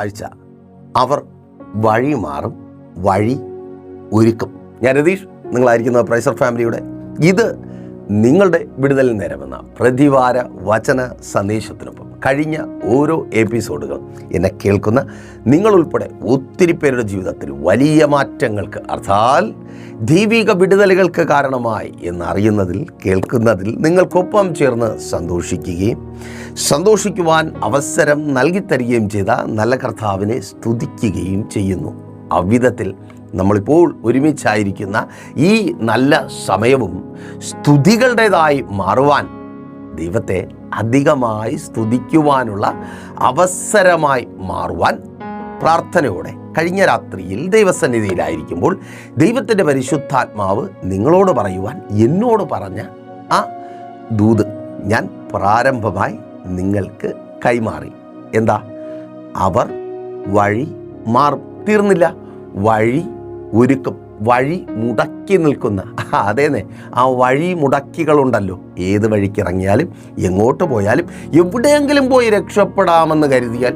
ആഴ്ച അവർ വഴി മാറും, വഴി ഒരുക്കും. ഞാൻ രതീഷ്, നിങ്ങളായിരിക്കുന്ന പ്രൈസർ ഫാമിലിയുടെ ഇത് നിങ്ങളുടെ വിടുതൽ നേരമെന്ന പ്രതിവാര വചന സന്ദേശത്തിനൊപ്പം കഴിഞ്ഞ ഓരോ എപ്പിസോഡുകൾ എന്നെ കേൾക്കുന്ന നിങ്ങളുൾപ്പെടെ ഒത്തിരി പേരുടെ ജീവിതത്തിൽ വലിയ മാറ്റങ്ങൾക്ക്, അർത്ഥാൽ ദൈവിക വിടുതലുകൾക്ക് കാരണമായി എന്നറിയുന്നതിൽ, കേൾക്കുന്നതിൽ നിങ്ങൾക്കൊപ്പം ചേർന്ന് സന്തോഷിക്കുകയും സന്തോഷിക്കുവാൻ അവസരം നൽകിത്തരികയും ചെയ്ത നല്ല കർത്താവിനെ സ്തുതിക്കുകയും ചെയ്യുന്നു. അവിധത്തിൽ നമ്മളിപ്പോൾ ഒരുമിച്ചായിരിക്കുന്ന ഈ നല്ല സമയവും സ്തുതികളുടേതായി മാറുവാൻ, ദൈവത്തെ അധികമായി സ്തുതിക്കുവാനുള്ള അവസരമായി മാറുവാൻ പ്രാർത്ഥനയോടെ കഴിഞ്ഞ രാത്രിയിൽ ദൈവസന്നിധിയിലായിരിക്കുമ്പോൾ ദൈവത്തിൻ്റെ പരിശുദ്ധാത്മാവ് നിങ്ങളോട് പറയുവാൻ എന്നോട് പറഞ്ഞ ആ ദൂത് ഞാൻ പ്രാരംഭമായി നിങ്ങൾക്ക് കൈമാറി. എന്താ? അവർ വഴി മാറും. തീർന്നില്ല, വഴി ഒരുക്കും. വഴി മുടക്കി നിൽക്കുന്ന, അതേന്നെ, ആ വഴി മുടക്കികളുണ്ടല്ലോ. ഏത് വഴിക്ക് ഇറങ്ങിയാലും എങ്ങോട്ട് പോയാലും എവിടെയെങ്കിലും പോയി രക്ഷപ്പെടാമെന്ന് കരുതിയാൽ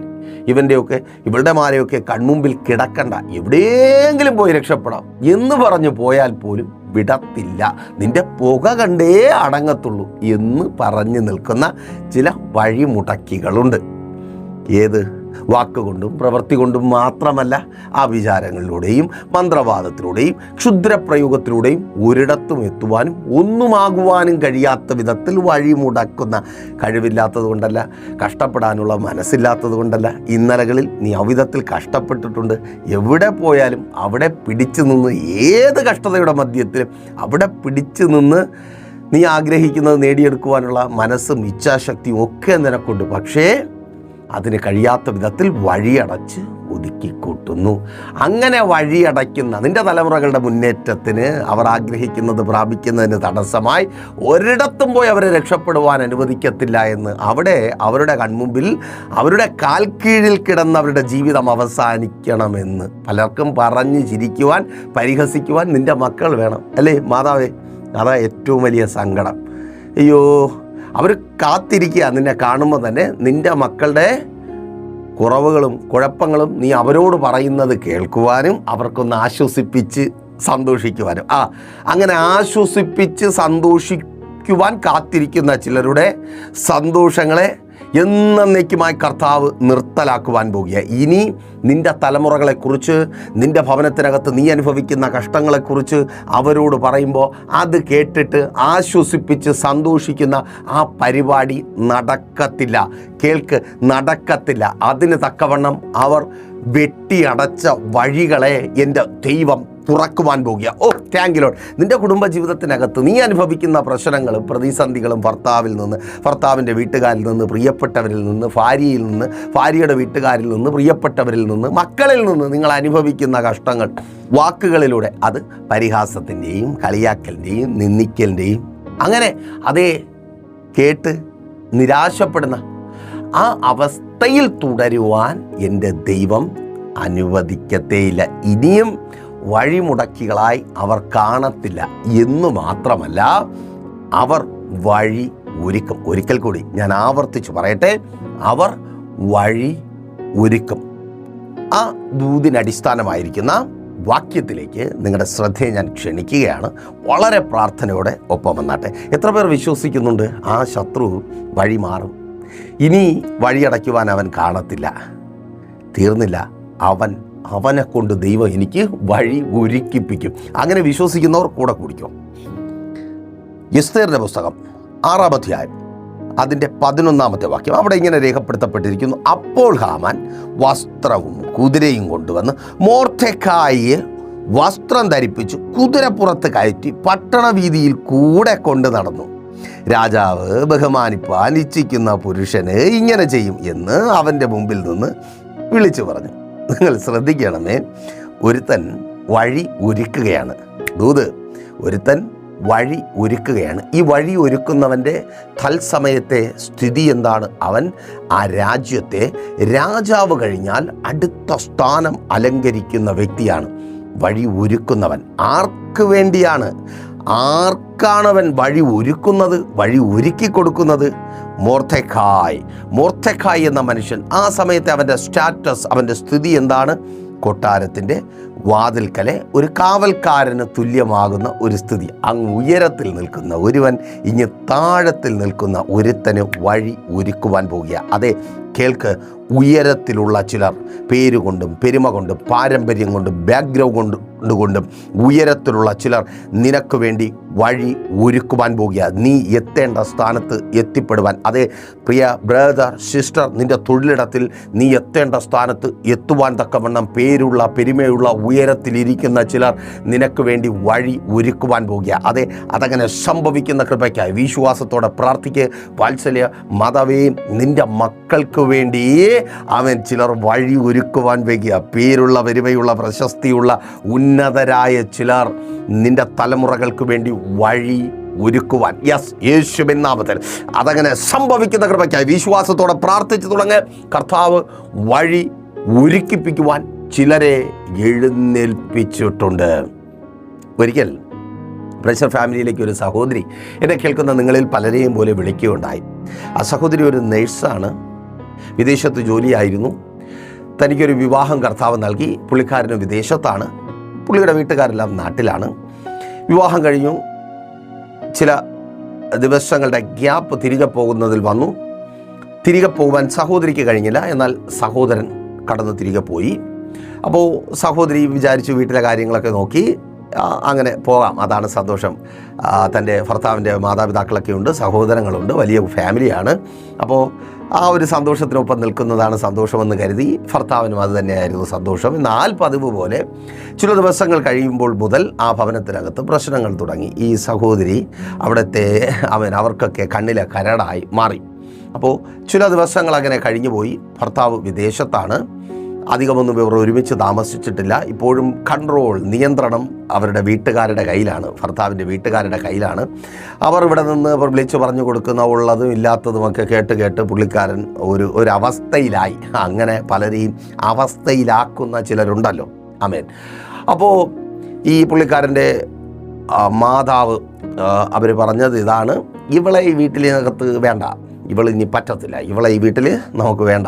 ഇവളുടെ മാരെയൊക്കെ കൺമുമ്പിൽ കിടക്കണ്ട, എവിടെയെങ്കിലും പോയി രക്ഷപ്പെടാം എന്ന് പറഞ്ഞു പോയാൽ പോലും വിടത്തില്ല, നിന്റെ പുക കണ്ടേ അടങ്ങത്തുള്ളൂ എന്ന് പറഞ്ഞു നിൽക്കുന്ന ചില വഴിമുടക്കികളുണ്ട്. ഏത്? വാക്കുകൊണ്ടും പ്രവൃത്തി കൊണ്ടും മാത്രമല്ല, ആ വിചാരങ്ങളിലൂടെയും മന്ത്രവാദത്തിലൂടെയും ക്ഷുദ്രപ്രയോഗത്തിലൂടെയും ഒരിടത്തും എത്തുവാനും ഒന്നുമാകുവാനും കഴിയാത്ത വിധത്തിൽ വഴിമുടക്കുന്ന, കഴിവില്ലാത്തത് കൊണ്ടല്ല, കഷ്ടപ്പെടാനുള്ള മനസ്സില്ലാത്തത് കൊണ്ടല്ല. ഇന്നലകളിൽ നീ അവിധത്തിൽ കഷ്ടപ്പെട്ടിട്ടുണ്ട്. എവിടെ പോയാലും അവിടെ പിടിച്ചു നിന്ന്, ഏത് കഷ്ടതയുടെ മധ്യത്തിലും അവിടെ പിടിച്ചു നിന്ന് നീ ആഗ്രഹിക്കുന്നത് നേടിയെടുക്കുവാനുള്ള മനസ്സും ഇച്ഛാശക്തിയും ഒക്കെ നിനക്കുണ്ട്. പക്ഷേ അതിന് കഴിയാത്ത വിധത്തിൽ വഴിയടച്ച് ഒതുക്കിക്കൂട്ടുന്നു. അങ്ങനെ വഴിയടയ്ക്കുന്ന നിന്റെ തലമുറകളുടെ മുന്നേറ്റത്തിന്, അവർ ആഗ്രഹിക്കുന്നത് പ്രാപിക്കുന്നതിന് തടസ്സമായി ഒരിടത്തും പോയി അവരെ രക്ഷപ്പെടുവാൻ അനുവദിക്കത്തില്ല എന്ന്, അവിടെ അവരുടെ കൺമുമ്പിൽ അവരുടെ കാൽ കീഴിൽ കിടന്ന് അവരുടെ ജീവിതം അവസാനിക്കണമെന്ന് പലർക്കും പറഞ്ഞ് ചിരിക്കുവാൻ, പരിഹസിക്കുവാൻ നിന്റെ മക്കൾ വേണം, അല്ലേ മാതാവേ? അതാ ഏറ്റവും വലിയ സങ്കടം. അയ്യോ, അവർ കാത്തിരിക്കുക നിന്നെ കാണുമ്പോൾ തന്നെ നിൻ്റെ മക്കളുടെ കുറവുകളും കുഴപ്പങ്ങളും നീ അവരോട് പറയുന്നത് കേൾക്കുവാനും അവർക്കൊന്ന് ആശ്വസിപ്പിച്ച് സന്തോഷിക്കുവാനും. അങ്ങനെ ആശ്വസിപ്പിച്ച് സന്തോഷിക്കുവാൻ കാത്തിരിക്കുന്ന ചിലരുടെ സന്തോഷങ്ങളെ എന്നേക്കുമായി കർത്താവ് നിർത്തലാക്കുവാൻ പോകുക. ഇനി നിൻ്റെ തലമുറകളെക്കുറിച്ച്, നിൻ്റെ ഭവനത്തിനകത്ത് നീ അനുഭവിക്കുന്ന കഷ്ടങ്ങളെക്കുറിച്ച് അവരോട് പറയുമ്പോൾ അത് കേട്ടിട്ട് ആശ്വസിപ്പിച്ച് സന്തോഷിക്കുന്ന ആ പരിപാടി നടക്കത്തില്ല. കേൾക്ക്, നടക്കത്തില്ല. അതിന് തക്കവണ്ണം അവർ വെട്ടിയടച്ച വഴികളെ എൻ്റെ ദൈവം തുറക്കുവാൻ പോകുക. Thank you Lord. നിൻ്റെ കുടുംബജീവിതത്തിനകത്ത് നീ അനുഭവിക്കുന്ന പ്രശ്നങ്ങളും പ്രതിസന്ധികളും ഭർത്താവിൽ നിന്ന്, ഭർത്താവിൻ്റെ വീട്ടുകാരിൽ നിന്ന്, പ്രിയപ്പെട്ടവരിൽ നിന്ന്, ഭാര്യയിൽ നിന്ന്, ഭാര്യയുടെ വീട്ടുകാരിൽ നിന്ന്, പ്രിയപ്പെട്ടവരിൽ നിന്ന്, മക്കളിൽ നിന്ന് നിങ്ങൾ അനുഭവിക്കുന്ന കഷ്ടങ്ങൾ വാക്കുകളിലൂടെ, അത് പരിഹാസത്തിൻ്റെയും കളിയാക്കലിൻ്റെയും നിന്ദിക്കലിൻ്റെയും, അങ്ങനെ അതേ കേട്ട് നിരാശപ്പെടുന്ന ആ അവസ്ഥയിൽ തുടരുവാൻ എൻ്റെ ദൈവം അനുവദിക്കത്തേയില്ല. ഇനിയും വഴിമുടക്കികളായി അവർ കാണത്തില്ല എന്ന് മാത്രമല്ല, അവർ വഴി ഒരുക്കും. ഒരിക്കൽ കൂടി ഞാൻ ആവർത്തിച്ച് പറയട്ടെ, അവർ വഴി ഒരുക്കും. ആ ദൂതിനടിസ്ഥാനമായിരിക്കുന്ന വാക്യത്തിലേക്ക് നിങ്ങളുടെ ശ്രദ്ധയെ ഞാൻ ക്ഷണിക്കുകയാണ്. വളരെ പ്രാർത്ഥനയോടെ ഒപ്പം വന്നാട്ടെ. എത്ര പേർ വിശ്വസിക്കുന്നുണ്ട് ആ ശത്രു വഴി മാറും, ഇനി വഴിയടയ്ക്കുവാൻ അവൻ കാണത്തില്ല? തീർന്നില്ല, അവനെ കൊണ്ട് ദൈവം എനിക്ക് വഴി ഒരുക്കിപ്പിക്കും. അങ്ങനെ വിശ്വസിക്കുന്നവർ കൂടെ കുടിക്കും. എസ്തേറിൻ്റെ പുസ്തകം 6-ാം അധ്യായം അതിൻ്റെ 11-ാമത്തെ വാക്യം അവിടെ ഇങ്ങനെ രേഖപ്പെടുത്തപ്പെട്ടിരിക്കുന്നു: അപ്പോൾ ഹാമാൻ വസ്ത്രവും കുതിരയും കൊണ്ടുവന്ന് മൊർദെഖായിയെ വസ്ത്രം ധരിപ്പിച്ച് കുതിരപ്പുറത്ത് കയറ്റി പട്ടണവീതിയിൽ കൂടെ കൊണ്ട് നടന്നു. രാജാവ് ബഹുമാനിപ്പാൻ ഇച്ഛിക്കുന്ന പുരുഷന് ഇങ്ങനെ ചെയ്യും എന്ന് അവൻ്റെ മുമ്പിൽ നിന്ന് വിളിച്ചു പറഞ്ഞു. നിങ്ങൾ ശ്രദ്ധിക്കണമേ, ഒരുത്തൻ വഴി ഒരുക്കുകയാണ്. ദൂത്, ഒരുത്തൻ വഴി ഒരുക്കുകയാണ്. ഈ വഴി ഒരുക്കുന്നവൻ്റെ തത്സമയത്തെ സ്ഥിതി എന്താണ്? അവൻ ആ രാജ്യത്തെ രാജാവ് കഴിഞ്ഞാൽ അടുത്ത സ്ഥാനം അലങ്കരിക്കുന്ന വ്യക്തിയാണ് വഴി ഒരുക്കുന്നവൻ. ആർക്ക് വേണ്ടിയാണ്? ആർക്കാണവൻ വഴി ഒരുക്കുന്നത്, വഴി ഒരുക്കി കൊടുക്കുന്നത്? മൊർദെഖായി എന്ന മനുഷ്യൻ ആ സമയത്ത് അവൻ്റെ സ്റ്റാറ്റസ്, അവൻ്റെ സ്ഥിതി എന്താണ്? കൊട്ടാരത്തിൻ്റെ വാതിൽക്കലെ ഒരു കാവൽക്കാരന് തുല്യമാകുന്ന ഒരു സ്ഥിതി. അങ്ങ് ഉയരത്തിൽ നിൽക്കുന്ന ഒരുവൻ ഇങ്ങ് താഴത്തിൽ നിൽക്കുന്ന ഒരുത്തന് വഴി ഒരുക്കുവാൻ പോകുക. അതെ, കേൾക്ക്, ഉയരത്തിലുള്ള ചിലർ പേരുകൊണ്ടും പെരുമ കൊണ്ടും പാരമ്പര്യം കൊണ്ടും ബാക്ക്ഗ്രൗണ്ട് കൊണ്ടും ഉയരത്തിലുള്ള ചിലർ നിനക്ക് വേണ്ടി വഴി ഒരുക്കുവാൻ പോകുക, നീ എത്തേണ്ട സ്ഥാനത്ത് എത്തിപ്പെടുവാൻ. അതേ പ്രിയ ബ്രദർ, സിസ്റ്റർ, നിൻ്റെ തൊഴിലിടത്തിൽ നീ എത്തേണ്ട സ്ഥാനത്ത് എത്തുവാൻ തക്കവണ്ണം പേരുള്ള പെരുമയുള്ള ഉയരത്തിലിരിക്കുന്ന ചിലർ നിനക്ക് വേണ്ടി വഴി ഒരുക്കുവാൻ പോകുക. അതെ, അതങ്ങനെ സംഭവിക്കുന്ന കൃപയ്ക്കായി വിശ്വാസത്തോടെ പ്രാർത്ഥിക്ക്. വാത്സല്യ മാതാവേ, നിൻ്റെ മക്കൾക്ക് വേണ്ടി അവൻ ചിലർ വഴി ഒരുക്കുവാൻ വയ്ക്കുക. പേരുള്ള പെരുമയുള്ള പ്രശസ്തിയുള്ള ഉന്നതരായ ചിലർ നിൻ്റെ തലമുറകൾക്ക് വേണ്ടി വഴി ഒരുക്കുവാൻ, യെസ്, യേശുവിൻ നാമത്തിൽ അതങ്ങനെ സംഭവിക്കുന്ന കൃപയ്ക്കായി വിശ്വാസത്തോടെ പ്രാർത്ഥിച്ചു തുടങ്ങി. കർത്താവ് വഴി ഒരുക്കിപ്പിക്കുവാൻ ചിലരെ എഴുന്നേൽപ്പിച്ചിട്ടുണ്ട്. ഒരിക്കൽ പ്രഷർ ഫാമിലിയിലേക്ക് ഒരു സഹോദരി, എന്നെ കേൾക്കുന്ന നിങ്ങളിൽ പലരെയും പോലെ വിളിക്കുകയുണ്ടായി. ആ സഹോദരി ഒരു നേഴ്സാണ്, വിദേശത്ത് ജോലിയായിരുന്നു. തനിക്കൊരു വിവാഹം കർത്താവ് നൽകി. പുള്ളിക്കാരന് വിദേശത്താണ്, പുള്ളിയുടെ വീട്ടുകാരെല്ലാം നാട്ടിലാണ്. വിവാഹം കഴിഞ്ഞു. ചില ദിവസങ്ങളുടെ ഗ്യാപ്പ് തിരികെ പോകുന്നതിൽ വന്നു. തിരികെ പോകുവാൻ സഹോദരിക്ക് കഴിഞ്ഞില്ല. എന്നാൽ സഹോദരൻ കടന്ന് തിരികെ പോയി. അപ്പോൾ സഹോദരി വിചാരിച്ചു വീട്ടിലെ കാര്യങ്ങളൊക്കെ നോക്കി അങ്ങനെ പോകാം, അതാണ് സന്തോഷം. തൻ്റെ ഭർത്താവിൻ്റെ മാതാപിതാക്കളൊക്കെ ഉണ്ട്, സഹോദരങ്ങളുണ്ട്, വലിയ ഫാമിലിയാണ്. അപ്പോൾ ആ ഒരു സന്തോഷത്തിനൊപ്പം നിൽക്കുന്നതാണ് സന്തോഷമെന്ന് കരുതി ഭർത്താവിനും അത് തന്നെയായിരുന്നു സന്തോഷം. എന്നാൽ പതിവ് പോലെ ചില ദിവസങ്ങൾ കഴിയുമ്പോൾ മുതൽ ആ ഭവനത്തിനകത്ത് പ്രശ്നങ്ങൾ തുടങ്ങി. ഈ സഹോദരി അവിടുത്തെ അവർക്കൊക്കെ കണ്ണിലെ കരടായി മാറി. അപ്പോൾ ചില ദിവസങ്ങൾ അങ്ങനെ കഴിഞ്ഞുപോയി. ഭർത്താവ് വിദേശത്താണ്, അധികമൊന്നും ഇവർ ഒരുമിച്ച് താമസിച്ചിട്ടില്ല. ഇപ്പോഴും കൺട്രോൾ, നിയന്ത്രണം അവരുടെ വീട്ടുകാരുടെ കയ്യിലാണ്, ഭർത്താവിൻ്റെ വീട്ടുകാരുടെ കയ്യിലാണ്. അവർ ഇവിടെ നിന്ന് വിളിച്ചു പറഞ്ഞു കൊടുക്കുന്ന ഉള്ളതും ഇല്ലാത്തതുമൊക്കെ കേട്ട് പുള്ളിക്കാരൻ ഒരു അവസ്ഥയിലായി. അങ്ങനെ പലരെയും അവസ്ഥയിലാക്കുന്ന ചിലരുണ്ടല്ലോ. ആമേൻ. അപ്പോൾ ഈ പുള്ളിക്കാരൻ്റെ മാതാവ് അവർ പറഞ്ഞത് ഇതാണ്: ഇവളെ ഈ വീട്ടിനകത്ത് വേണ്ട, ഇവളിനി പറ്റത്തില്ല, ഇവളെ ഈ വീട്ടിൽ നമുക്ക് വേണ്ട,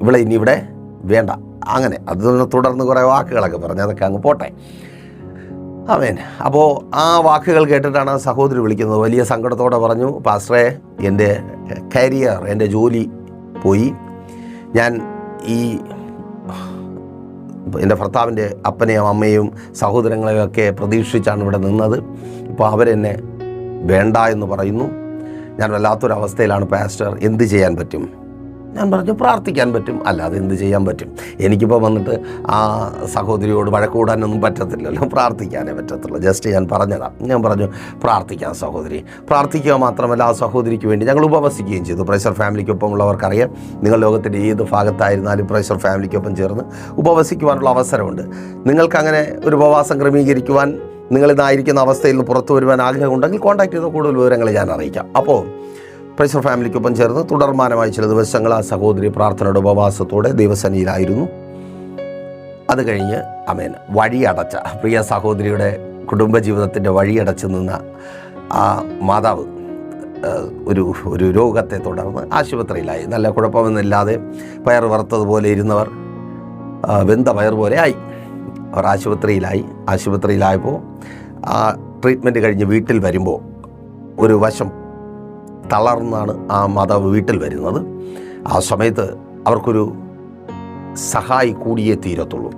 ഇവളെ ഇനി ഇവിടെ വേണ്ട. അങ്ങനെ അതിന് തുടർന്ന് കുറേ വാക്കുകളൊക്കെ പറഞ്ഞ് അതൊക്കെ അങ്ങ് പോട്ടെ. ആമേൻ. അപ്പോൾ ആ വാക്കുകൾ കേട്ടിട്ടാണ് സഹോദരി വിളിക്കുന്നത്. വലിയ സങ്കടത്തോടെ പറഞ്ഞു, പാസ്റ്ററെ, എൻ്റെ കരിയർ, എൻ്റെ ജോലി പോയി. ഞാൻ എൻ്റെ ഭർത്താവിൻ്റെ അപ്പനെയും അമ്മയും സഹോദരങ്ങളെയും ഒക്കെ പ്രതീക്ഷിച്ചാണ് ഇവിടെ നിന്നത്. ഇപ്പോൾ അവരെന്നെ വേണ്ട എന്ന് പറയുന്നു. ഞാൻ വല്ലാത്തൊരവസ്ഥയിലാണ് പാസ്റ്റർ, എന്ത് ചെയ്യാൻ പറ്റും? ഞാൻ പറഞ്ഞു, പ്രാർത്ഥിക്കാൻ പറ്റും, അല്ലാതെ എന്ത് ചെയ്യാൻ പറ്റും? എനിക്കിപ്പോൾ വന്നിട്ട് ആ സഹോദരിയോട് വഴക്കൂടാനൊന്നും പറ്റത്തില്ലല്ലോ, പ്രാർത്ഥിക്കാനേ പറ്റത്തുള്ളൂ. ജസ്റ്റ് ഞാൻ പറഞ്ഞതാണ്. ഞാൻ പറഞ്ഞു, പ്രാർത്ഥിക്കാം സഹോദരി. പ്രാർത്ഥിക്കുക മാത്രമല്ല, ആ സഹോദരിക്ക് വേണ്ടി ഞങ്ങൾ ഉപവസിക്കുകയും ചെയ്തു. പ്രഷർ ഫാമിലിക്കൊപ്പം ഉള്ളവർക്കറിയാം, നിങ്ങൾ ലോകത്തിൻ്റെ ഏത് ഭാഗത്തായിരുന്നാലും പ്രഷർ ഫാമിലിക്കൊപ്പം ചേർന്ന് ഉപവസിക്കുവാനുള്ള അവസരമുണ്ട്. നിങ്ങൾക്കങ്ങനെ ഒരു ഉപവാസം ക്രമീകരിക്കുവാൻ, നിങ്ങളിതായിരിക്കുന്ന അവസ്ഥയിൽ നിന്ന് പുറത്തു വരുവാൻ ആഗ്രഹമുണ്ടെങ്കിൽ കോൺടാക്ട് ചെയ്ത കൂടുതൽ വിവരങ്ങൾ ഞാൻ അറിയിക്കാം. അപ്പോൾ പ്രഷർ ഫാമിലിക്കൊപ്പം ചേർന്ന് തുടർമാനമായി ചില ദിവസങ്ങൾ ആ സഹോദരി പ്രാർത്ഥനയുടെ ഉപവാസത്തോടെ ദൈവസന്നിധിയിലായിരുന്നു. അത് കഴിഞ്ഞ് ആമേൻ, വഴിയടച്ച പ്രിയ സഹോദരിയുടെ കുടുംബജീവിതത്തിൻ്റെ വഴിയടച്ച് നിന്ന ആ മാതാവ് ഒരു രോഗത്തെ തുടർന്ന് ആശുപത്രിയിലായി. നല്ല കുഴപ്പമൊന്നുമില്ലാതെ പയർ വറുത്തതുപോലെ ഇരുന്നവർ വെന്ത പയർ പോലെ ആയി. അവർ ആശുപത്രിയിലായപ്പോൾ ആ ട്രീറ്റ്മെൻറ്റ് കഴിഞ്ഞ് വീട്ടിൽ വരുമ്പോൾ ഒരു വശം തളർന്നാണ് ആ മാതാവ് വീട്ടിൽ വരുന്നത്. ആ സമയത്ത് അവർക്കൊരു സഹായി കൂടിയേ തീരത്തുള്ളൂ.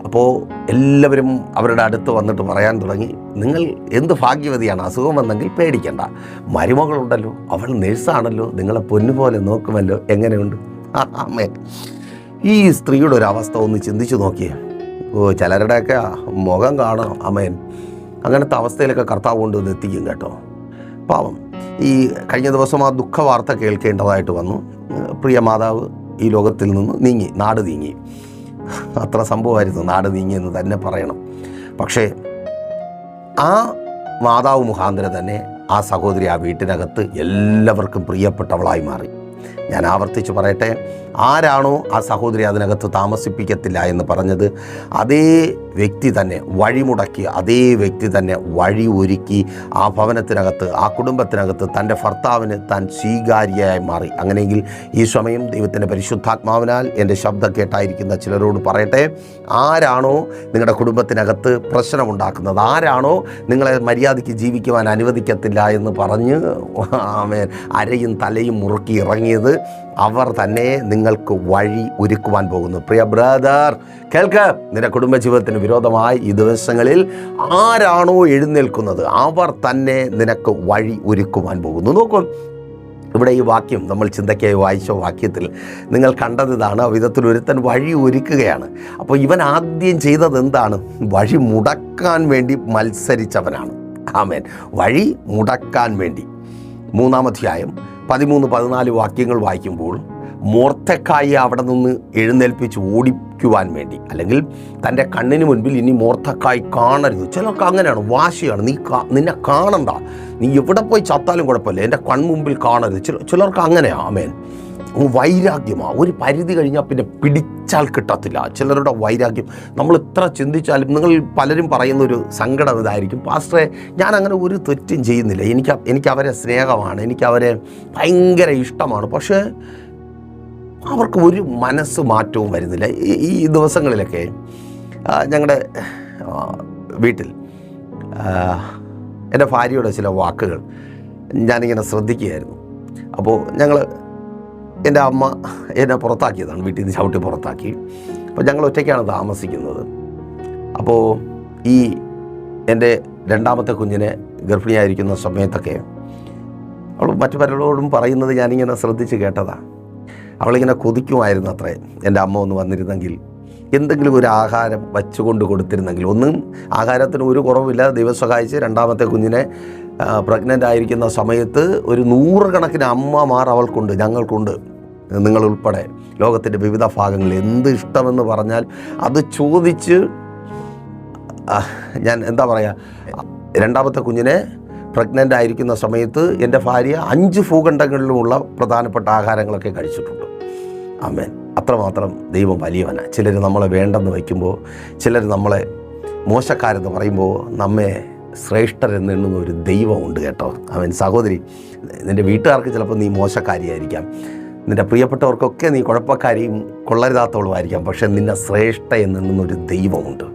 അപ്പോൾ എല്ലാവരും അവരുടെ അടുത്ത് വന്നിട്ട് പറയാൻ തുടങ്ങി, നിങ്ങൾ എന്ത് ഭാഗ്യവതിയാണ്, അസുഖം വന്നെങ്കിൽ പേടിക്കണ്ട, മരുമകളുണ്ടല്ലോ, അവൾ നേഴ്സാണല്ലോ, നിങ്ങളെ പൊന്നുപോലെ നോക്കുമല്ലോ, എങ്ങനെയുണ്ട്? അമ്മേ, ഈ സ്ത്രീയുടെ ഒരു അവസ്ഥ ഒന്ന് ചിന്തിച്ചു നോക്കിയേ. ചിലരുടെയൊക്കെ മുഖം കാണണം. അമ്മേൻ, അങ്ങനത്തെ അവസ്ഥയിലൊക്കെ കർത്താവ് കൊണ്ടുവന്ന് എത്തിക്കും കേട്ടോ. പാവം. ഈ കഴിഞ്ഞ ദിവസം ആ ദുഃഖവാർത്ത കേൾക്കേണ്ടതായിട്ട് വന്നു. പ്രിയ മാതാവ് ഈ ലോകത്തിൽ നിന്ന് നീങ്ങി, നാട് നീങ്ങി. അത്ര സംഭവമായിരുന്നു, നാട് നീങ്ങി എന്ന് തന്നെ പറയണം. പക്ഷേ ആ മാതാവ് മുഖാന്തരം തന്നെ ആ സഹോദരി ആ വീട്ടിനകത്ത് എല്ലാവർക്കും പ്രിയപ്പെട്ടവളായി മാറി. ഞാൻ ആവർത്തിച്ച് പറയട്ടെ, ആരാണോ ആ സഹോദരി അതിനകത്ത് താമസിപ്പിക്കത്തില്ല എന്ന് പറഞ്ഞത്, അതേ വ്യക്തി തന്നെ വഴിമുടക്കി, അതേ വ്യക്തി തന്നെ വഴി ഒരുക്കി ആ ഭവനത്തിനകത്ത്, ആ കുടുംബത്തിനകത്ത് തൻ്റെ ഭർത്താവിന് താൻ സ്വീകാര്യയായി മാറി. അങ്ങനെയെങ്കിൽ ഈ സമയം ദൈവത്തിൻ്റെ പരിശുദ്ധാത്മാവിനാൽ എൻ്റെ ശബ്ദം കേട്ടായിരിക്കുന്ന ചിലരോട് പറയട്ടെ, ആരാണോ നിങ്ങളുടെ കുടുംബത്തിനകത്ത് പ്രശ്നമുണ്ടാക്കുന്നത്, ആരാണോ നിങ്ങളെ മര്യാദയ്ക്ക് ജീവിക്കുവാൻ അനുവദിക്കത്തില്ല എന്ന് പറഞ്ഞ് ആമേൻ അരയും തലയും മുറുക്കി ഇറങ്ങിയത്, അവർ തന്നെ നിങ്ങൾക്ക് വഴി ഒരുക്കുവാൻ പോകുന്നു. പ്രിയ ബ്രദർ, കേൾക്ക്, നിന്റെ കുടുംബജീവിതത്തിന് വിരോധമായി ഈ ദിവസങ്ങളിൽ ആരാണോ എഴുന്നേൽക്കുന്നത്, അവർ തന്നെ നിനക്ക് വഴി ഒരുക്കുവാൻ പോകുന്നു. നോക്കൂ, ഇവിടെ ഈ വാക്യം നമ്മൾ ചിന്തയ്ക്കായി വായിച്ച വാക്യത്തിൽ നിങ്ങൾ കണ്ടത് ഇതാണ്. വിധത്തിൽ ഒരുത്തൻ വഴി ഒരുക്കുകയാണ്. അപ്പോൾ ഇവൻ ആദ്യം ചെയ്തത് എന്താണ്? വഴി മുടക്കാൻ വേണ്ടി മത്സരിച്ചവനാണ്. ആമേൻ. വഴി മുടക്കാൻ വേണ്ടി 3-ാം അധ്യായം 13-14 വാക്യങ്ങൾ വായിക്കുമ്പോൾ മൊർദെഖായിയെ അവിടെ നിന്ന് എഴുന്നേൽപ്പിച്ച് ഓടിക്കുവാൻ വേണ്ടി, അല്ലെങ്കിൽ തൻ്റെ കണ്ണിന് മുൻപിൽ ഇനി മൊർദെഖായി കാണരുത്. ചിലർക്ക് അങ്ങനെയാണ്, വാശിയാണ്. നിന്നെ കാണണ്ട, നീ എവിടെ പോയി ചത്താലും കുഴപ്പമില്ല, എൻ്റെ കൺമുമ്പിൽ കാണരുത്. ചിലർക്ക് അങ്ങനെയാണ്. ആമേൻ. വൈരാഗ്യമാണ്. ഒരു പരിധി കഴിഞ്ഞാൽ പിന്നെ പിടിച്ചാൽ കിട്ടത്തില്ല. ചിലരുടെ വൈരാഗ്യം നമ്മൾ എത്ര ചിന്തിച്ചാലും, നിങ്ങൾ പലരും പറയുന്നൊരു സങ്കടം ഇതായിരിക്കും, പാസ്റ്ററെ ഞാൻ അങ്ങനെ ഒരു തെറ്റും ചെയ്യുന്നില്ല, എനിക്ക് അവരെ സ്നേഹമാണ്, എനിക്ക് അവരെ ഭയങ്കര ഇഷ്ടമാണ്, പക്ഷേ അവർക്ക് ഒരു മനസ്സ് മാറ്റവും വരുന്നില്ല. ഈ ദിവസങ്ങളിലൊക്കെ ഞങ്ങളുടെ വീട്ടിൽ എൻ്റെ ഭാര്യയുടെ ചില വാക്കുകൾ ഞാനിങ്ങനെ ശ്രദ്ധിക്കുകയായിരുന്നു. അപ്പോൾ എൻ്റെ അമ്മ എന്നെ പുറത്താക്കിയതാണ്, വീട്ടിൽ നിന്ന് ചവിട്ടി പുറത്താക്കി. അപ്പോൾ ഞങ്ങൾ ഒറ്റയ്ക്കാണ് താമസിക്കുന്നത്. അപ്പോൾ ഈ എൻ്റെ 2ാമത്തെ കുഞ്ഞിനെ ഗർഭിണിയായിരിക്കുന്ന സമയത്തൊക്കെ അവൾ മറ്റു പലരോടും പറയുന്നത് ഞാനിങ്ങനെ ശ്രദ്ധിച്ച് കേട്ടതാണ്. അവളിങ്ങനെ കൊതിക്കുമായിരുന്നു അത്രേ, എൻ്റെ അമ്മ ഒന്ന് വന്നിരുന്നെങ്കിൽ, എന്തെങ്കിലും ഒരു ആഹാരം വച്ചുകൊണ്ട് കൊടുത്തിരുന്നെങ്കിൽ. ഒന്നും ആഹാരത്തിന് ഒരു കുറവില്ല. ദൈവം സഹായിച്ച് 2ാമത്തെ കുഞ്ഞിനെ പ്രഗ്നൻ്റ് ആയിരിക്കുന്ന സമയത്ത് ഒരു 100 കണക്കിന് അമ്മമാർ അവൾക്കുണ്ട്, ഞങ്ങൾക്കുണ്ട്, നിങ്ങളുൾപ്പെടെ ലോകത്തിൻ്റെ വിവിധ ഭാഗങ്ങളിൽ. എന്ത് ഇഷ്ടമെന്ന് പറഞ്ഞാൽ അത് ചോദിച്ച് ഞാൻ എന്താ പറയുക, 2ാമത്തെ കുഞ്ഞിനെ പ്രഗ്നൻ്റ് ആയിരിക്കുന്ന സമയത്ത് എൻ്റെ ഭാര്യ 5 ഭൂഖണ്ഡങ്ങളിലുമുള്ള പ്രധാനപ്പെട്ട ആഹാരങ്ങളൊക്കെ കഴിച്ചിട്ടുണ്ട്. ആമേൻ. അത്രമാത്രം ദൈവം വലിയവനാണ്. ചിലർ നമ്മളെ വേണ്ടെന്ന് വയ്ക്കുമ്പോൾ, ചിലർ നമ്മളെ മോശക്കാരെന്ന് പറയുമ്പോൾ നമ്മെ ശ്രേഷ്ഠരെന്ന് എണ്ണുന്ന ഒരു ദൈവമുണ്ട് കേട്ടോ. അവൻ സഹോദരി, നിൻ്റെ വീട്ടുകാർക്ക് ചിലപ്പോൾ നീ മോശക്കാരിയായിരിക്കാം, നിൻ്റെ പ്രിയപ്പെട്ടവർക്കൊക്കെ നീ കുഴപ്പക്കാരിയും കൊള്ളരുതാത്തവളുമായിരിക്കാം, പക്ഷെ നിന്നെ ശ്രേഷ്ഠ എന്നെണ്ണുന്നൊരു ദൈവമുണ്ട്.